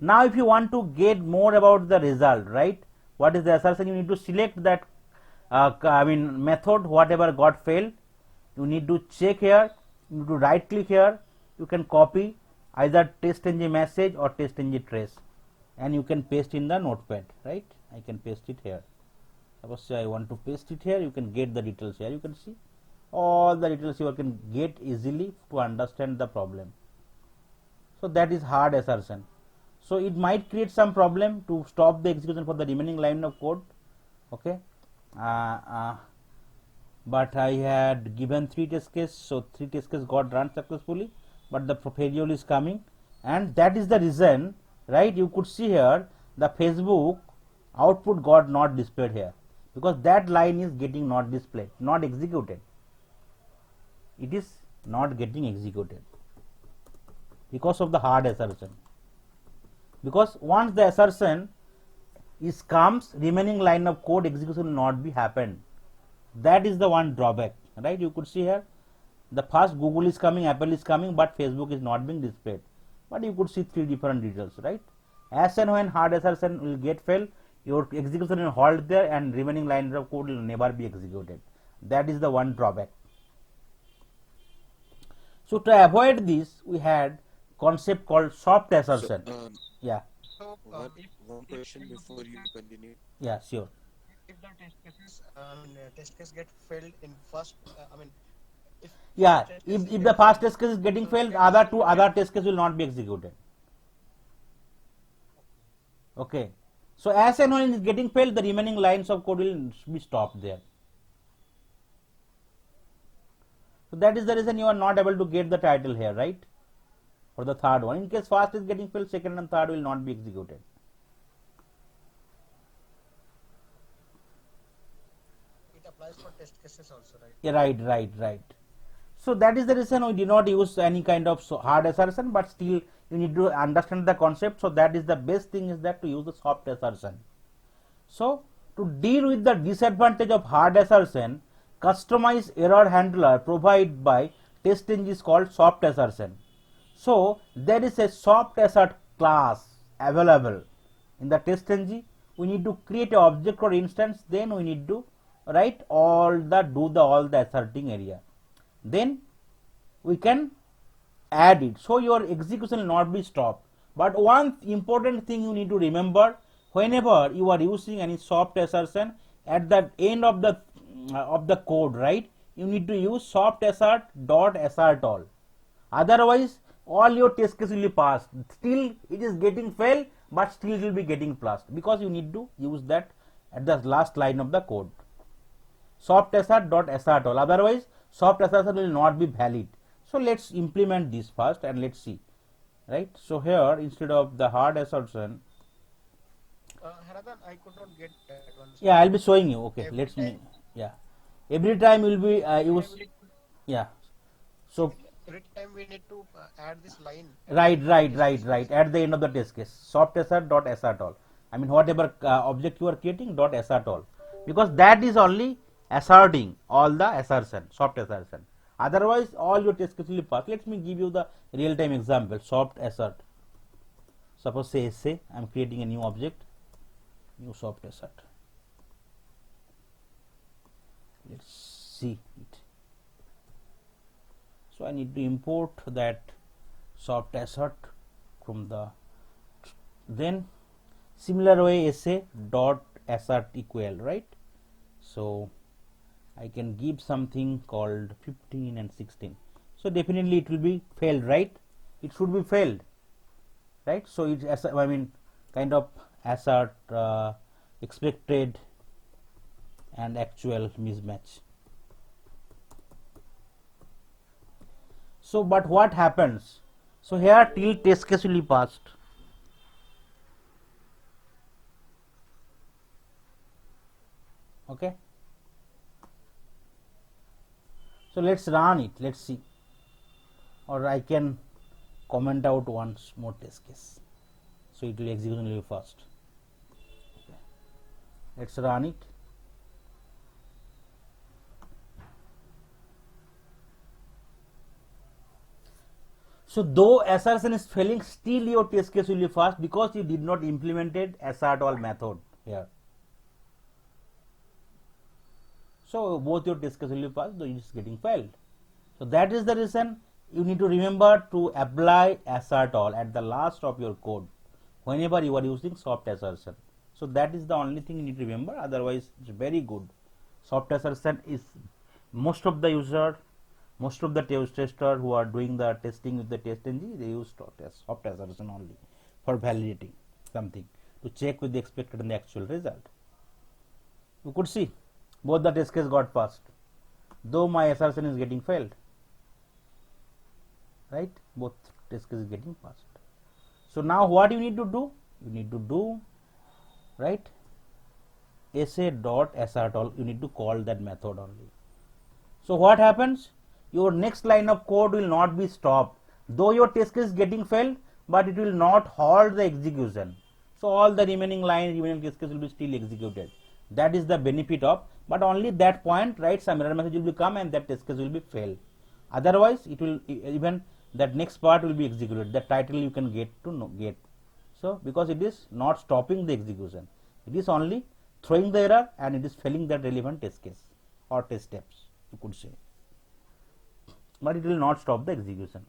Now if you want to get more about the result, right, what is the assertion, you need to select that method whatever got failed. You need to check here, you need to right click here, you can copy either TestNG message or TestNG trace and you can paste in the notepad, right? I can paste it here. Suppose say I want to paste it here, you can get the details here. You can see all the details you can get easily to understand the problem. So that is hard assertion. So it might create some problem to stop the execution for the remaining line of code. Okay, but I had given 3 test cases, so 3 test cases got run successfully, but the failure is coming, and that is the reason, right? You could see here the Facebook output got not displayed here because that line is getting not displayed, not executed. It is not getting executed because of the hard assertion. because once the assertion is comes, remaining line of code execution will not be happened. That is the one drawback, right? You could see here the first Google is coming, Apple is coming, but Facebook is not being displayed. But you could see three different details, right? As and when hard assertion will get failed, your execution will halt there and remaining lines of code will never be executed. That is the one drawback. So to avoid this, we had concept called soft So, assertion. Yeah, So one if question before you continue. yeah, sure. if the test cases, test case get failed in first, if Yeah, first test case if is the getting first failed, test case is getting so failed, second test will not other get. test case will not be executed. Okay. So as and when it is getting failed, the remaining lines of code will be stopped there. So that is the reason you are not able to get the title here, right? For the third one. In case first is getting failed, second and third will not be executed. It applies for test cases also, right? Yeah, right. So that is the reason we did not use any kind of hard assertion, but still you need to understand the concept. So that is the best thing is that to use the soft assertion. So to deal with the disadvantage of hard assertion, customized error handler provided by TestNG is called soft assertion. So there is a soft assert class available in the TestNG. We need to create an object or instance, then we need to write all the asserting area. Then we can add it, so your execution will not be stopped. But one important thing you need to remember, whenever you are using any soft assertion at the end of the code, right, you need to use soft assert dot assert all. Otherwise all your test case will be passed, still it is getting failed, but still it will be getting passed, because you need to use that at the last line of the code. Soft assert dot assert all, otherwise soft assertion will not be valid. So let's implement this first and let's see, right? So here instead of the hard assertion, Haradan, I could not get that one. So yeah, I'll be showing you. Okay, every let's me, time, yeah, every time will be every time use, we need, yeah. So every time we need to add this line at the right end of test case. right at the end of the test case, soft assert dot assert all, I mean whatever object you are creating dot assert all, because that is only asserting all the assertion, soft assertion. Otherwise all your test case will be passed. Let me give you the real time example. Soft assert, suppose say I am creating a new object, new soft assert. Let's see it. So I need to import that soft assert from the, then similar way essay dot assert equal, right? So I can give something called 15 and 16. So definitely it will be failed, right? It should be failed, right? So it's kind of assert expected and actual mismatch. So but what happens? So here till test case will be passed. Okay. So let's run it. Let's see. Or I can comment out once more test case. So it will execute only first. Okay. Let's run it. So though assertion is failing, still your test case will be fast because you did not implemented assert all method here. So both your test case will be passed, though it is getting failed. So that is the reason you need to remember to apply assert all at the last of your code whenever you are using soft assertion. So that is the only thing you need to remember. Otherwise, it's very good. Soft assertion is most of the user, most of the tester who are doing the testing with the TestNG, they use soft assertion only for validating something to check with the expected and the actual result. You could see both the test case got passed, though my assertion is getting failed, right? Both test case is getting passed. So now what you need to do? You need to do, right, essay dot assert all. You need to call that method only. So what happens? Your next line of code will not be stopped. Though your test case is getting failed, but it will not halt the execution. So all the remaining remaining test case will be still executed. That is the benefit of, but only that point, right? Some error message will be come and that test case will be fail. Otherwise, it will even that next part will be executed. That title you can get to get. So because it is not stopping the execution, it is only throwing the error and it is failing that relevant test case or test steps, you could say, but it will not stop the execution.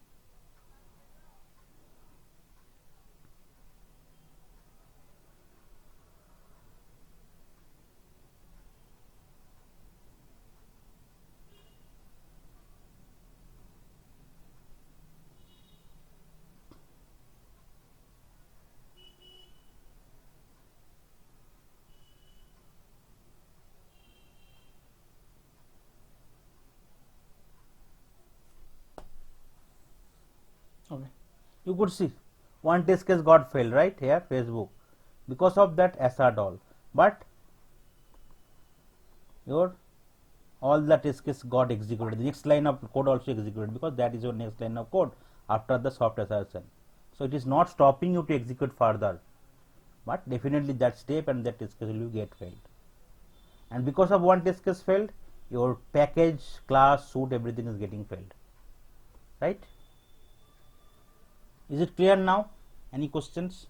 Okay, you could see one test case got failed, right? Here Facebook, because of that assert all, but your all the test case got executed. The next line of code also executed because that is your next line of code after the soft assertion. So it is not stopping you to execute further, but definitely that step and that test case will get failed. And because of one test case failed, your package, class, suit, everything is getting failed, right? Is it clear now? Any questions?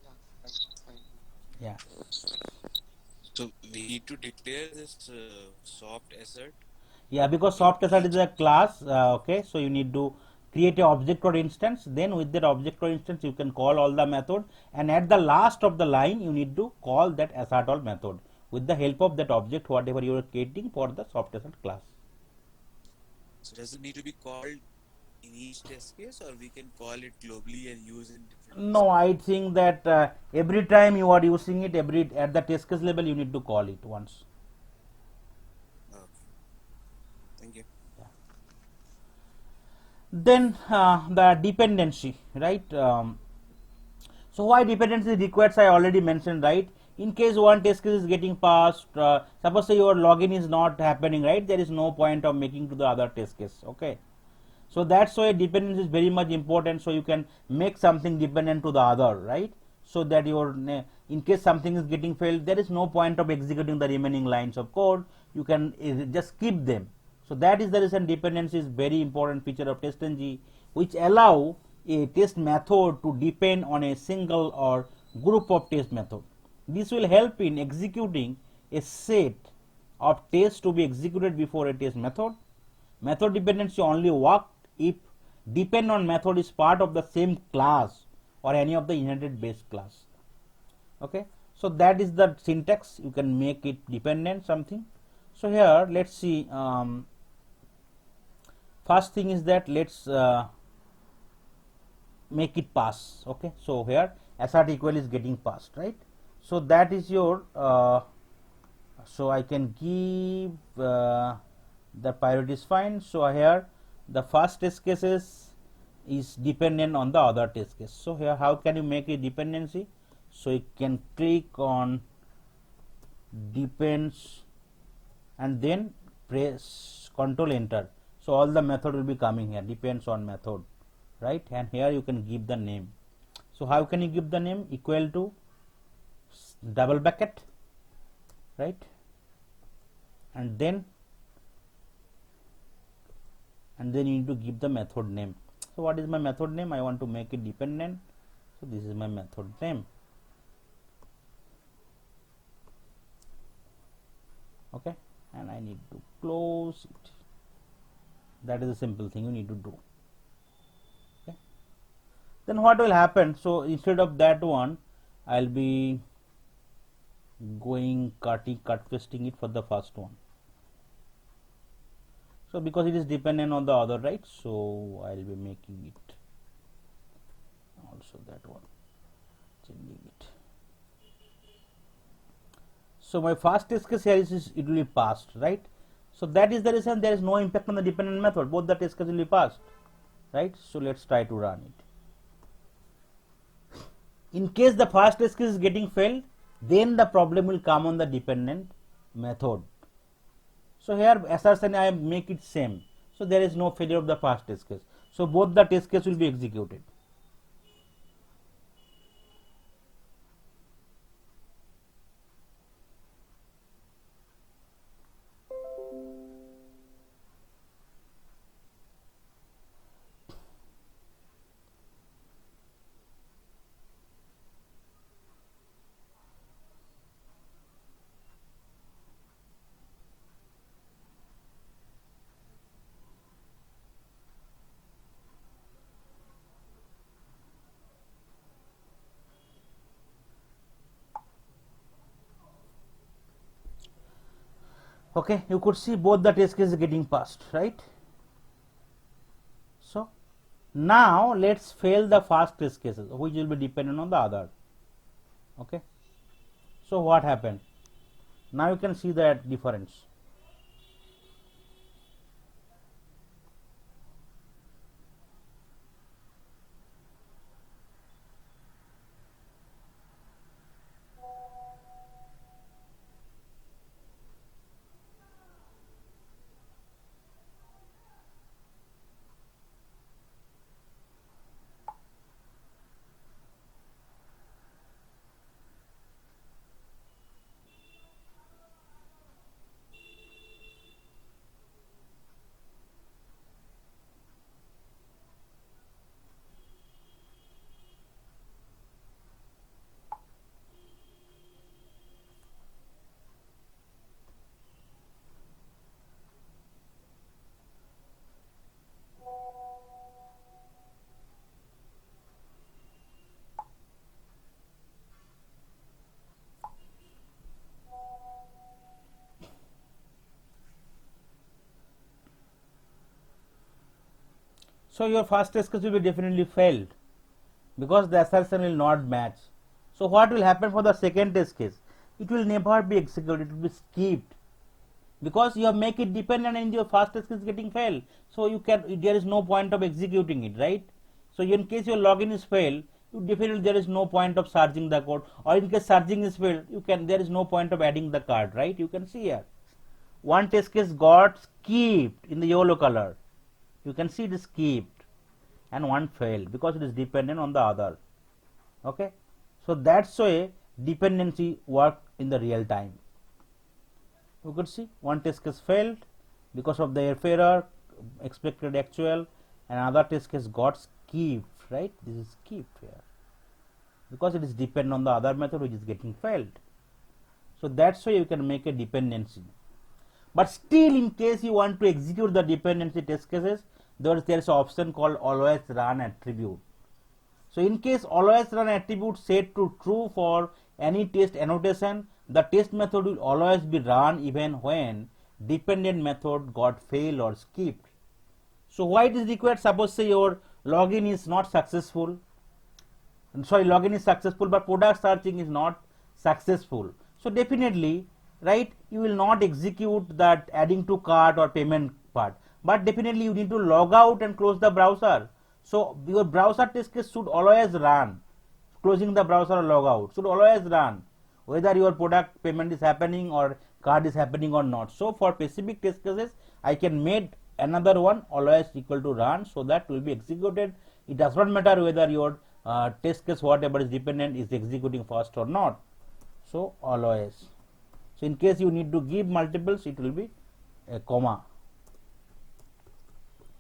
Yeah, fine. Yeah. So we need to declare this soft assert. Yeah, because In soft assert is each- a class. Okay, so you need to create a object or instance. Then with that object or instance, you can call all the method, and at the last of the line, you need to call that assert all method with the help of that object, whatever you are creating for the soft assert class. So does it need to be called in each test case, or we can call it globally and use in different test No, I think that every time you are using it, every at the test case level, you need to call it once. case? Okay. Thank you. Then the dependency, right? So why dependency is required? I already mentioned, right? In case one test case is getting passed, suppose say your login is not happening, right? There is no point of making to the other test case. Okay. So that's why dependence is very much important. So you can make something dependent to the other, right? So that your in case something is getting failed, there is no point of executing the remaining lines of code. You can just skip them. So that is the reason dependency is very important feature of TestNG, which allow a test method to depend on a single or group of test method. This will help in executing a set of tests to be executed before a test method. Method dependency only work if depend on method is part of the same class or any of the inherited base class. Okay, so that is the syntax. You can make it dependent something. So here let's see. First thing is that let's make it pass. Okay, so here assert equal is getting passed, right? So that is your so I can give the priority is fine. So here the first test cases is dependent on the other test case. So here how can you make a dependency? So you can click on depends and then press control enter. So all the method will be coming here, depends on method, right? And here you can give the name. So how can you give the name? Equal to double bracket, right? And then you need to give the method name. So what is my method name? I want to make it dependent. So this is my method name. Okay, and I need to close it. That is a simple thing you need to do. Okay, then what will happen? So instead of that one, I'll be going cut pasting it for the first one. So because it is dependent on the other, right? So I'll be making it also that one, changing it. So my first test case here is it will be passed, right? So that is the reason there is no impact on the dependent method. Both the test cases will be passed, right? So let's try to run it. In case the first test case is getting failed, then the problem will come on the dependent method. So here assertion I make it same. So there is no failure of the first test case. So both the test case will be executed. Okay, you could see both the test cases getting passed, right? So now let's fail the first test cases, which will be dependent on the other. Okay, so what happened? Now you can see that difference. So your first test case will be definitely failed because the assertion will not match. So what will happen for the second test case? It will never be executed, it will be skipped because you have make it dependent and your first test case getting failed. So you can, there is no point of executing it, right? So in case your login is failed, you definitely there is no point of searching the code, or in case searching is failed, you can, there is no point of adding the card, right? You can see here one test case got skipped in the yellow color. You can see it is skipped and one failed because it is dependent on the other. Okay, so that's why dependency work in the real time. You could see one test case failed because of the error expected actual, and another test case got skipped, right? This is skipped here because it is dependent on the other method which is getting failed. So that's why you can make a dependency. But still, in case you want to execute the dependency test cases, there is an option called always run attribute. So in case always run attribute set to true for any test annotation, the test method will always be run even when dependent method got failed or skipped. So why it is required? Suppose say your login is not successful, login is successful but product searching is not successful. So definitely, right, you will not execute that adding to cart or payment part, but definitely you need to log out and close the browser. So your browser test case should always run. Closing the browser or log out should always run, whether your product payment is happening or card is happening or not. So for specific test cases, I can make another one always equal to run, so that will be executed. It does not matter whether your test case whatever is dependent is executing first or not. So always. So in case you need to give multiples, it will be a comma.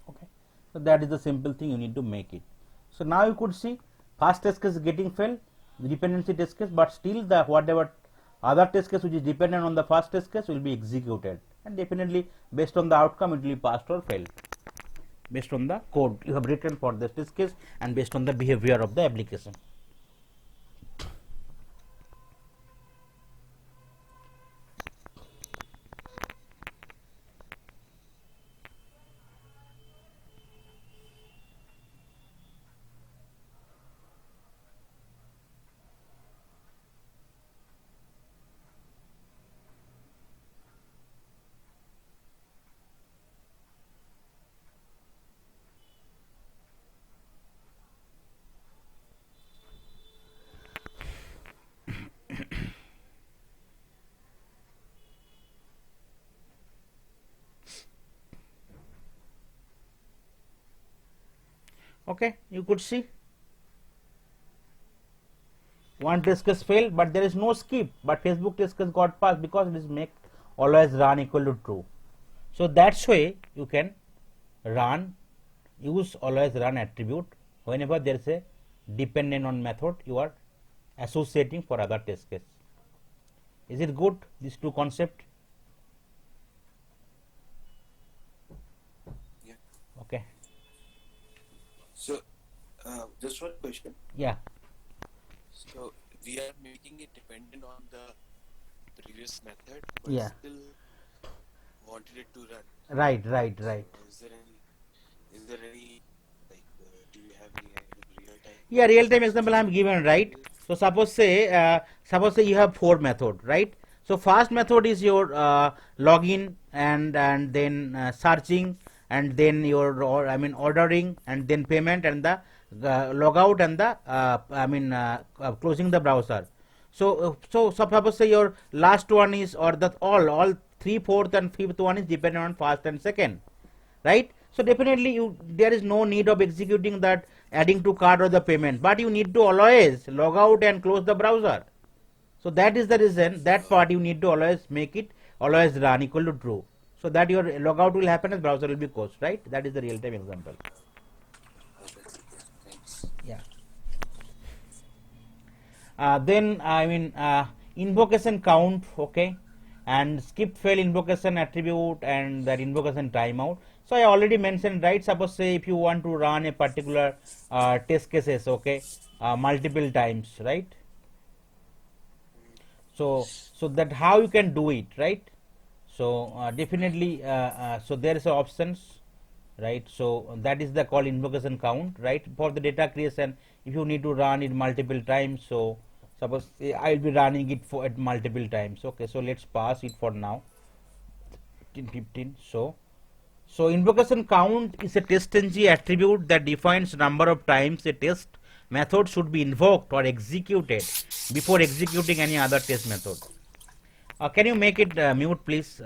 Okay, so that is the simple thing you need to make it. So now you could see first test case getting failed, the dependency test case, but still the whatever other test case which is dependent on the first test case will be executed, and definitely based on the outcome it will be passed or failed based on the code you have written for this test case and based on the behavior of the application. Okay, you could see one test case failed, but there is no skip, but Facebook test case got passed because it is make always run equal to true. So that's why you can run, use always run attribute whenever there is a dependent on method you are associating for other test case. Is it good, these two concepts? Yeah. Okay. So, just one question. Yeah. So we are making it dependent on the previous method, but Yeah. still wanted it to run. Right. So is there any like, do you have any kind of real time Yeah, real time examples example which I you am can given, provide right? with? So suppose say you have four method, right? So first method is your login and then searching and then your ordering and then payment and the logout and the closing the browser. So suppose say your last one is, or the all three, fourth and fifth one is dependent on first and second, right? So definitely there is no need of executing that adding to cart or the payment, but you need to always log out and close the browser. So that is the reason that part you need to always make it always run equal to true, so that your logout will happen and browser will be closed, right? That is the real time example. That's it. Yeah. Thanks. Yeah. Then invocation count, okay, and skip fail invocation attribute and that invocation timeout. So I already mentioned, right? Suppose say if you want to run a particular test cases, okay, multiple times, right? So that how you can do it, right? So definitely so there is options, right? So that is the call invocation count, right? For the data creation, if you need to run it multiple times, so suppose I will be running it for at multiple times. Okay, so let's pass it for now 15. So invocation count is a testng attribute that defines number of times a test method should be invoked or executed before executing any other test method. Can you make it mute, please?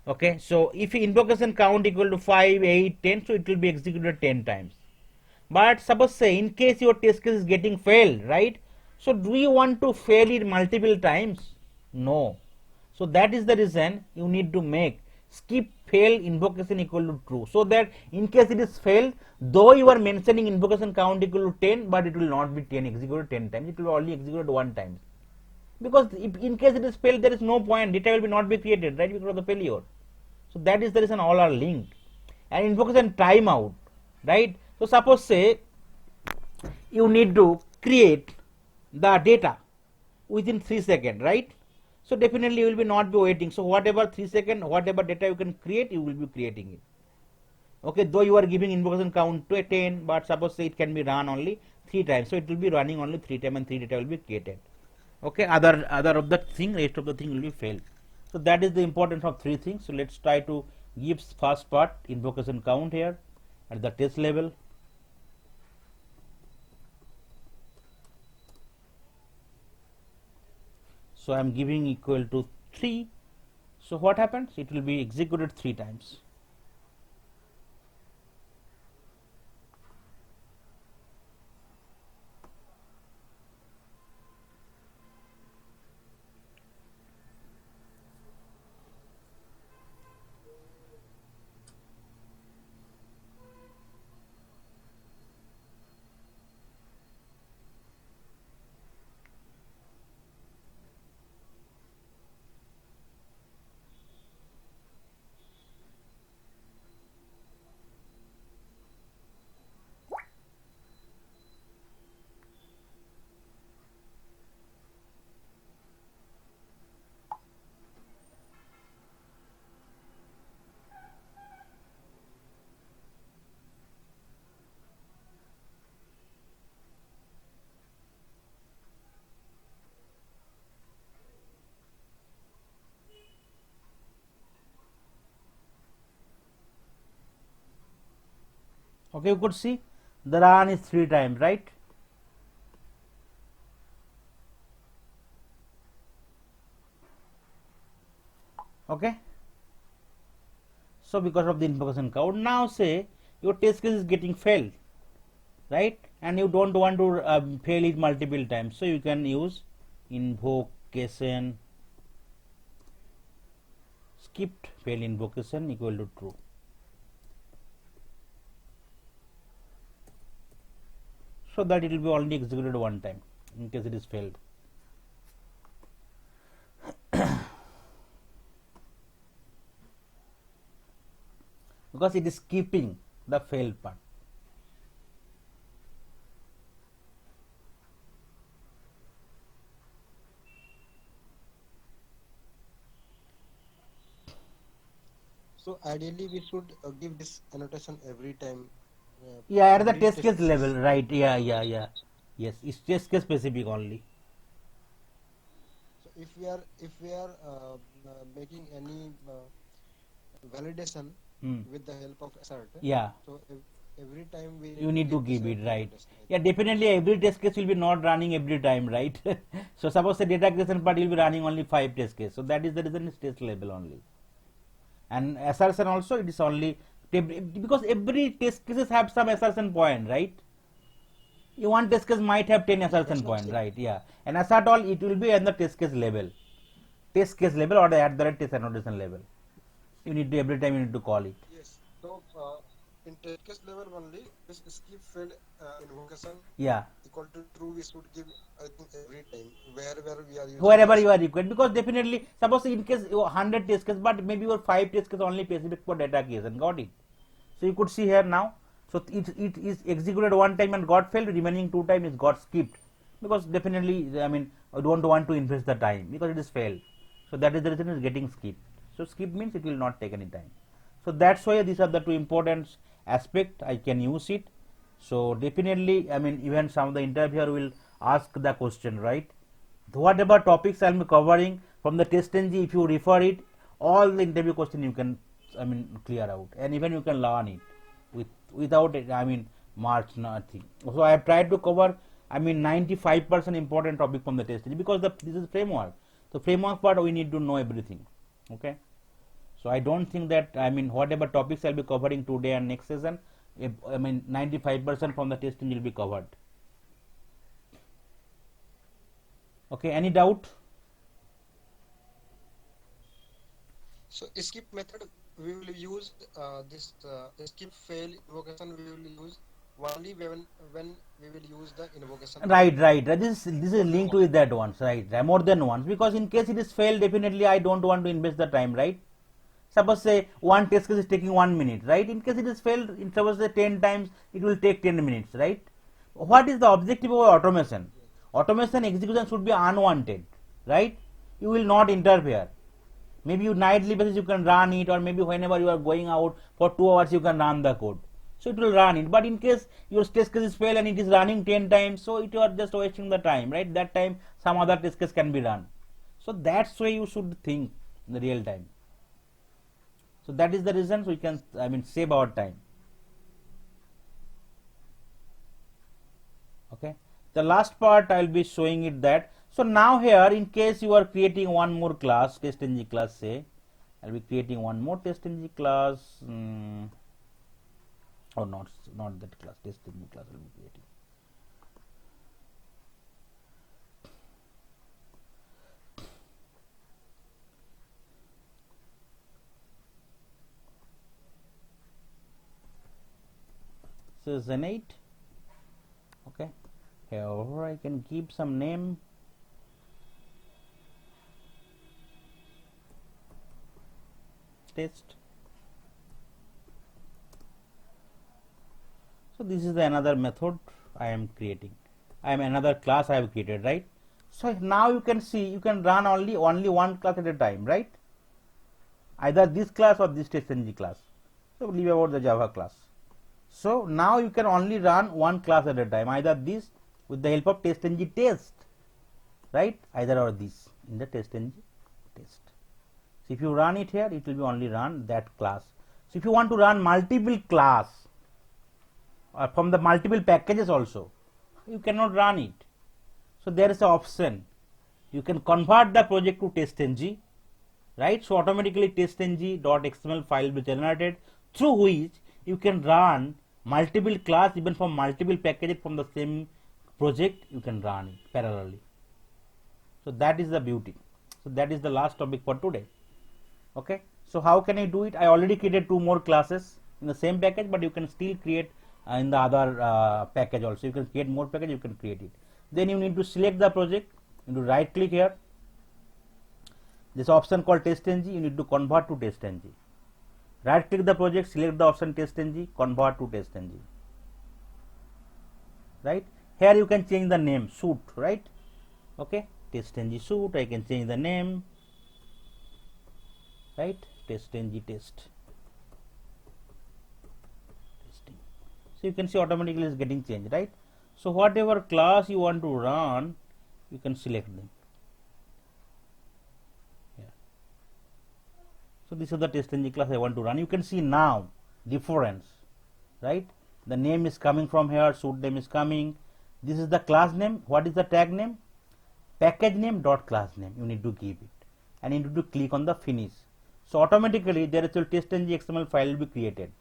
Okay, so if invocation count equal to 5, 8, 10, so it will be executed 10 times. But suppose say in case your test case is getting failed, right? So do you want to fail it multiple times? No. So that is the reason you need to make skip fail invocation equal to true, so that in case it is failed, though you are mentioning invocation count equal to 10, but it will not be 10 executed 10 times, it will only execute one time. Because if in case it is failed, there is no point, data will be not be created, right, because of the failure. So that is the reason all are linked. And invocation timeout, right? So suppose say you need to create the data within 3 seconds, right? So definitely you will be not be waiting. So whatever 3 second, whatever data you can create, you will be creating it. Okay, though you are giving invocation count to 10, but suppose say it can be run only 3 times, so it will be running only 3 times and 3 data will be created. Okay, other of the thing, rest of the thing will be failed. So that is the importance of three things. So let's try to give first part invocation count here at the test level. So I am giving equal to 3. So what happens? It will be executed 3 times. Okay, you could see the run is 3 times, right? Okay. So because of the invocation count, now say your test case is getting failed. right? And you don't want to fail it multiple times, so you can use invocation skipped fail invocation equal to true. So that it will be only executed one time in case it is failed. Because it is skipping the failed part. So ideally, we should give this annotation every time. Yeah, at the Every test case cases. level, right? Yeah. Yes, it's test case specific only. So if we are making any validation Hmm. with the help of assert, Yeah, so every time we you need to need to give this give it, right? annotation, I Yeah, think. definitely every test case will be not running every time, right? So suppose the data creation part will be running only 5 test case. So that is the reason it's test level only. And assertion also it is only because every test cases have some assertion point, right? You one test case might have 10 That's assertion what I'm point, saying. right? Yeah, and assert all it will be at the test case level or the at the rate test annotation level. You need to every time you need to call it. Yes. So in test case level only, this skip failed invocation Yeah, equal to true we should give, I think, every time wherever we are using wherever this. you are required, because definitely suppose in case you 100 test case, but maybe your 5 test case only specific for data case and got it. So you could see here now. So it is executed one time and got failed. Remaining 2 times is got skipped because definitely I mean I don't want to invest the time because it is failed. So that is the reason it is getting skipped. So skip means it will not take any time. So that's why these are the two important aspect I can use it. So definitely I mean even some of the interviewer will ask the question, right? Whatever topics I am covering from the test ng, if you refer it, all the interview question you can I mean clear out, and even you can learn it without it, I mean march nothing. So I have tried to cover I mean 95% important topic from the test ng because this is framework. So framework part we need to know everything. Okay. So I don't think that I mean whatever topics I'll be covering today and next session, I mean 95% from the testing will be covered. Okay, any doubt? So skip method we will use this skip fail invocation we will use only when we will use the invocation Right. This is more than linked one. with that once, right? More than once, because in case it is failed, definitely I don't want to invest the time, right? Suppose say one test case is taking 1 minute, right? In case it is failed, in suppose say 10 times, it will take 10 minutes, right? What is the objective of automation? Yes. Automation execution should be unwanted, right? You will not interfere. Maybe you nightly basis you can run it, or maybe whenever you are going out for 2 hours you can run the code. So it will run it. But in case your test case is fail and it is running 10 times, so it you are just wasting the time, right? That time some other test case can be run. So that's why you should think in the real time. So that is the reason we can I mean save our time. Okay. The last part I will be showing it that. So now here in case you are creating one more class, test ng class, say I will be creating one more test ng class, or not that class, test ng class I will be creating. So Zen8. Okay. Here I can keep some name. Test. So this is the another method I am creating. I am another class I have created, right? So now you can see you can run only one class at a time, right? Either this class or this test ng class. So leave about the Java class. So now you can only run one class at a time, either this with the help of test ng test, right? Either or this in the test ng test. So if you run it here, it will be only run that class. So if you want to run multiple class or from the multiple packages also, you cannot run it. So there is an option. You can convert the project to test ng, right? So automatically test ng.xml file will be generated through which you can run multiple class, even from multiple packages from the same project, you can run it parallelly. So that is the beauty. So that is the last topic for today. Okay, so how can I do it? I already created 2 more classes in the same package, but you can still create in the other package also. You can create more package, you can create it. Then you need to select the project. You need to right click here, this option called testng, you need to convert to testng. Right click the project, select the option testng, convert to testng. Right, here you can change the name suit, right? Okay, testng suit, I can change the name, right? Testng test testing. So you can see automatically is getting changed, right? So whatever class you want to run, you can select them. Yeah. So this is the testng class I want to run. You can see now difference, right? The name is coming from here, suit name is coming. This is the class name. What is the tag name? Package name dot class name. You need to give it, and you need to click on the finish. So automatically there is a testng XML file will be created.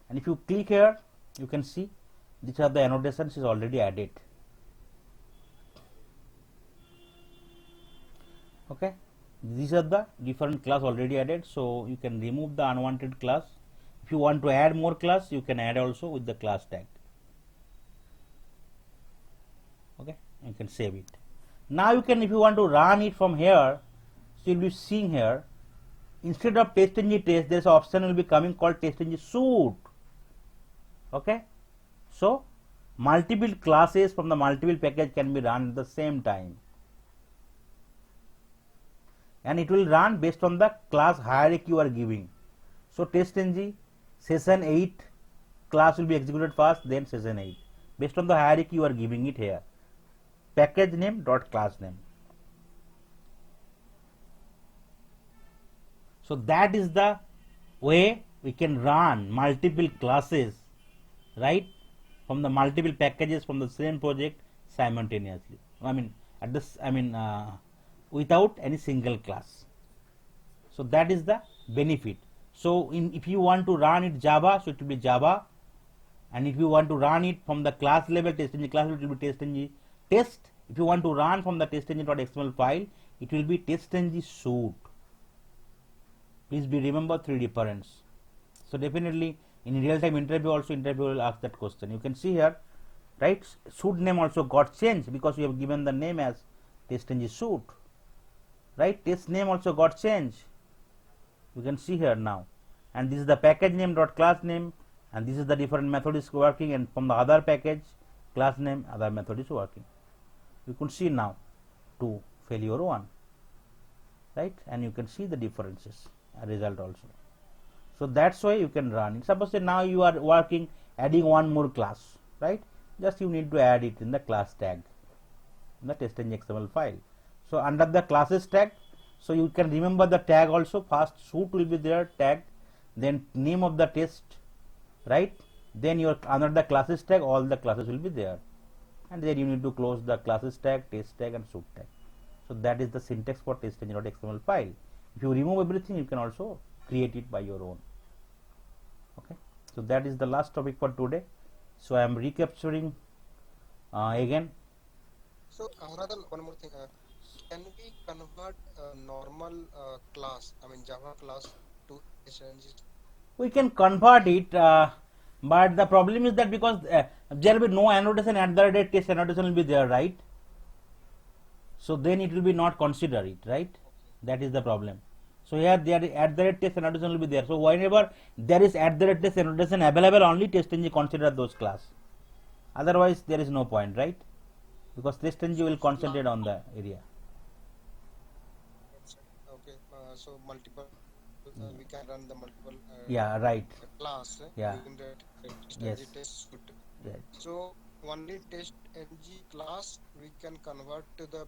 And if you click here, you can see these are the annotations is already added. Okay, these are the different class already added. So you can remove the unwanted class. If you want to add more class, you can add also with the class tag. Okay, you can save it. Now you can, if you want to run it from here, so you'll be seeing here, instead of testng test, there's an option will be coming called testng suit. Okay, so multiple classes from the multiple package can be run at the same time, and it will run based on the class hierarchy you are giving. So testng session 8 class will be executed first, then session 8 based on the hierarchy you are giving it here. Package name dot class name. So that is the way we can run multiple classes, right, from the multiple packages from the same project simultaneously. I mean at this, without any single class. So that is the benefit. So if you want to run it Java, so it will be Java, and if you want to run it from the class level testng class, it will be testng test. If you want to run from the testng.xml file, it will be testng suit. Please be remember 3 difference. So definitely in real time interview also, interview will ask that question. You can see here, right, suit name also got changed because we have given the name as testng suit, right? Test name also got changed. You can see here now, and this is the package name dot class name, and this is the different method is working, and from the other package class name other method is working. You can see now 2 failure 1, right? And you can see the differences result also. So that's why you can run it. Suppose say now you are working adding one more class, right? Just you need to add it in the class tag in the testng XML file. So under the classes tag, so you can remember the tag also. First suit will be there, tag, then name of the test, right? Then your under the classes tag, all the classes will be there, and then you need to close the classes tag, test tag, and suit tag. So that is the syntax for testng.xml file. If you remove everything, you can also create it by your own. Okay, so that is the last topic for today. So I am recapturing again. So Radhan, one more thing. Can we convert a normal class, I mean Java class, to testng? We can convert it, but the problem is that because there will be no annotation at the rate test annotation will be there, right? So then it will be not consider it, right? That is the problem. So here there at the rate test annotation will be there. So whenever there is at the rate test annotation available, only testng consider those class. Otherwise there is no point, right? Because testng will concentrate on the area. Okay, so multiple, we can run the multiple Yeah, right. class Yeah. in the Yes. testng test suite. Right. So only testng class we can convert to the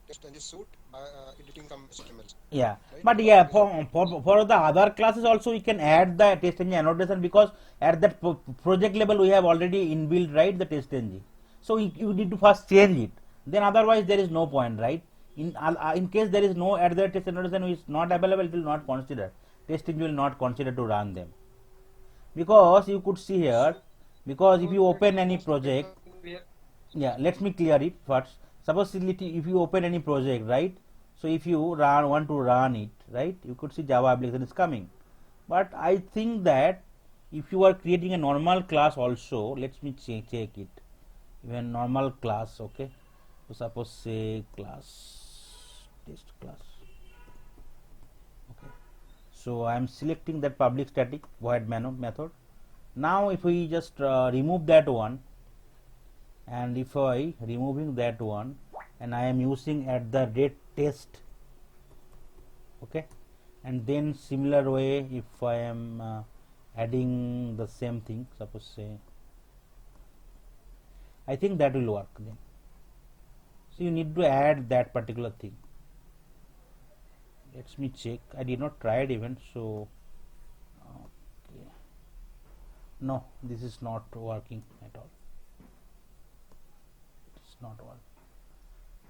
testng suite by editing some HTML. Yeah, Right? but yeah, for the other classes also we can add the testng annotation, because at that project level we have already inbuilt, right, the testng. So you need to first change it. Then otherwise there is no point, right? In case there is no at the test annotation is not available, it will not consider. Testng will not consider to run them. because you could see here, because if So you let's open any suppose project, we are, yeah, let me clear it first. Suppose if you open any project, right? So if you want to run it, right, you could see Java application is coming. But I think that if you are creating a normal class also, let me check it. Even normal class, okay. So suppose say class, test class, okay. So I am selecting that public static void method. Now if we just remove that one, and if I removing that one, and I am using at the rate test, okay, and then similar way if I am adding the same thing, suppose say, I think that will work then. So you need to add that particular thing. Let me check. I did not try it even, so okay. No, this is not working at all. It's not working.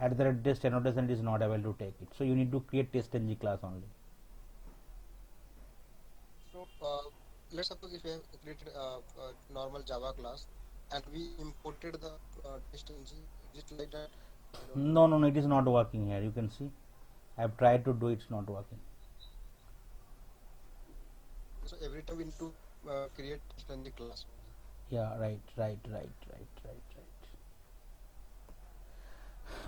At the test annotation is not able to take it. So you need to create testng class only. so let's suppose if we have created a normal Java class and we imported the test engine, is it like that? I don't know. No, it is not working here. You can see. I have tried to do it, it's not working. So every time we need to create test engine class. Yeah, right.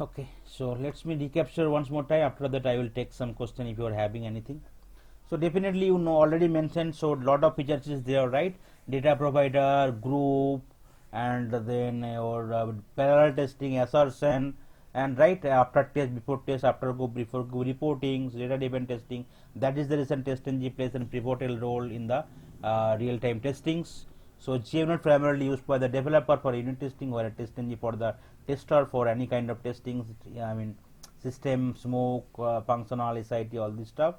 Okay, so let's me recapture once more time. After that, I will take some question if you are having anything. So definitely you know already mentioned. So lot of features is there, right? Data provider, group, and then your parallel testing, assertion, and right after test, before test, after go, before go reporting, data driven testing. That is the reason TestNG plays a pivotal role in the real time testings. So JUnit primarily used by the developer for unit testing, or a TestNG for the tester for any kind of testing. I mean system, smoke, functional, SIT, all this stuff,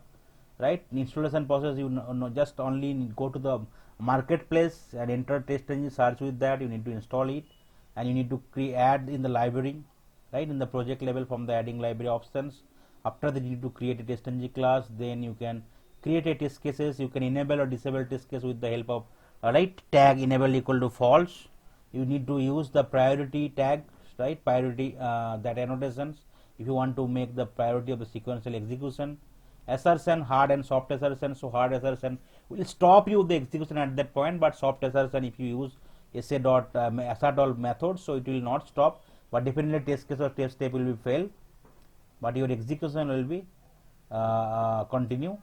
right? Installation process, you know, just only go to the marketplace and enter TestNG, search with that. You need to install it, and you need to add in the library, right? In the project level from the adding library options. After that, you need to create a TestNG class. Then you can create a test cases. You can enable or disable test case with the help of right tag enable equal to false. You need to use the priority tag, right? Priority that annotations if you want to make the priority of the sequential execution. Assertion, hard and soft assertion. So hard assertion will stop you the execution at that point, but soft assertion, if you use assert all method, so it will not stop, but definitely test case or test step will be fail, but your execution will be continue.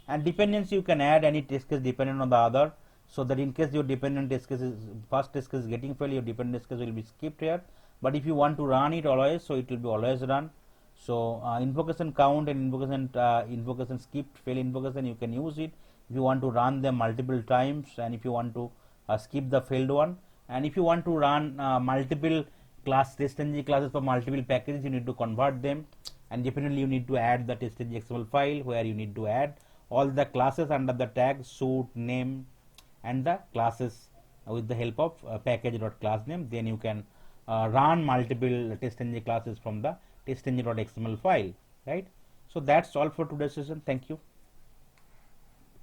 And dependency, you can add any test case dependent on the other, so that in case your dependent test case is first test case is getting failed, your dependent test case will be skipped here. But if you want to run it always, so it will be always run. So invocation count and invocation skipped fail invocation, you can use it if you want to run them multiple times, and if you want to skip the failed one, and if you want to run multiple TestNG classes for multiple packages, you need to convert them, and definitely you need to add the TestNG XML file where you need to add all the classes under the tag suit name and the classes with the help of package.class name. Then you can run multiple TestNG classes from the testng.xml file, right? So that's all for today's session. Thank you.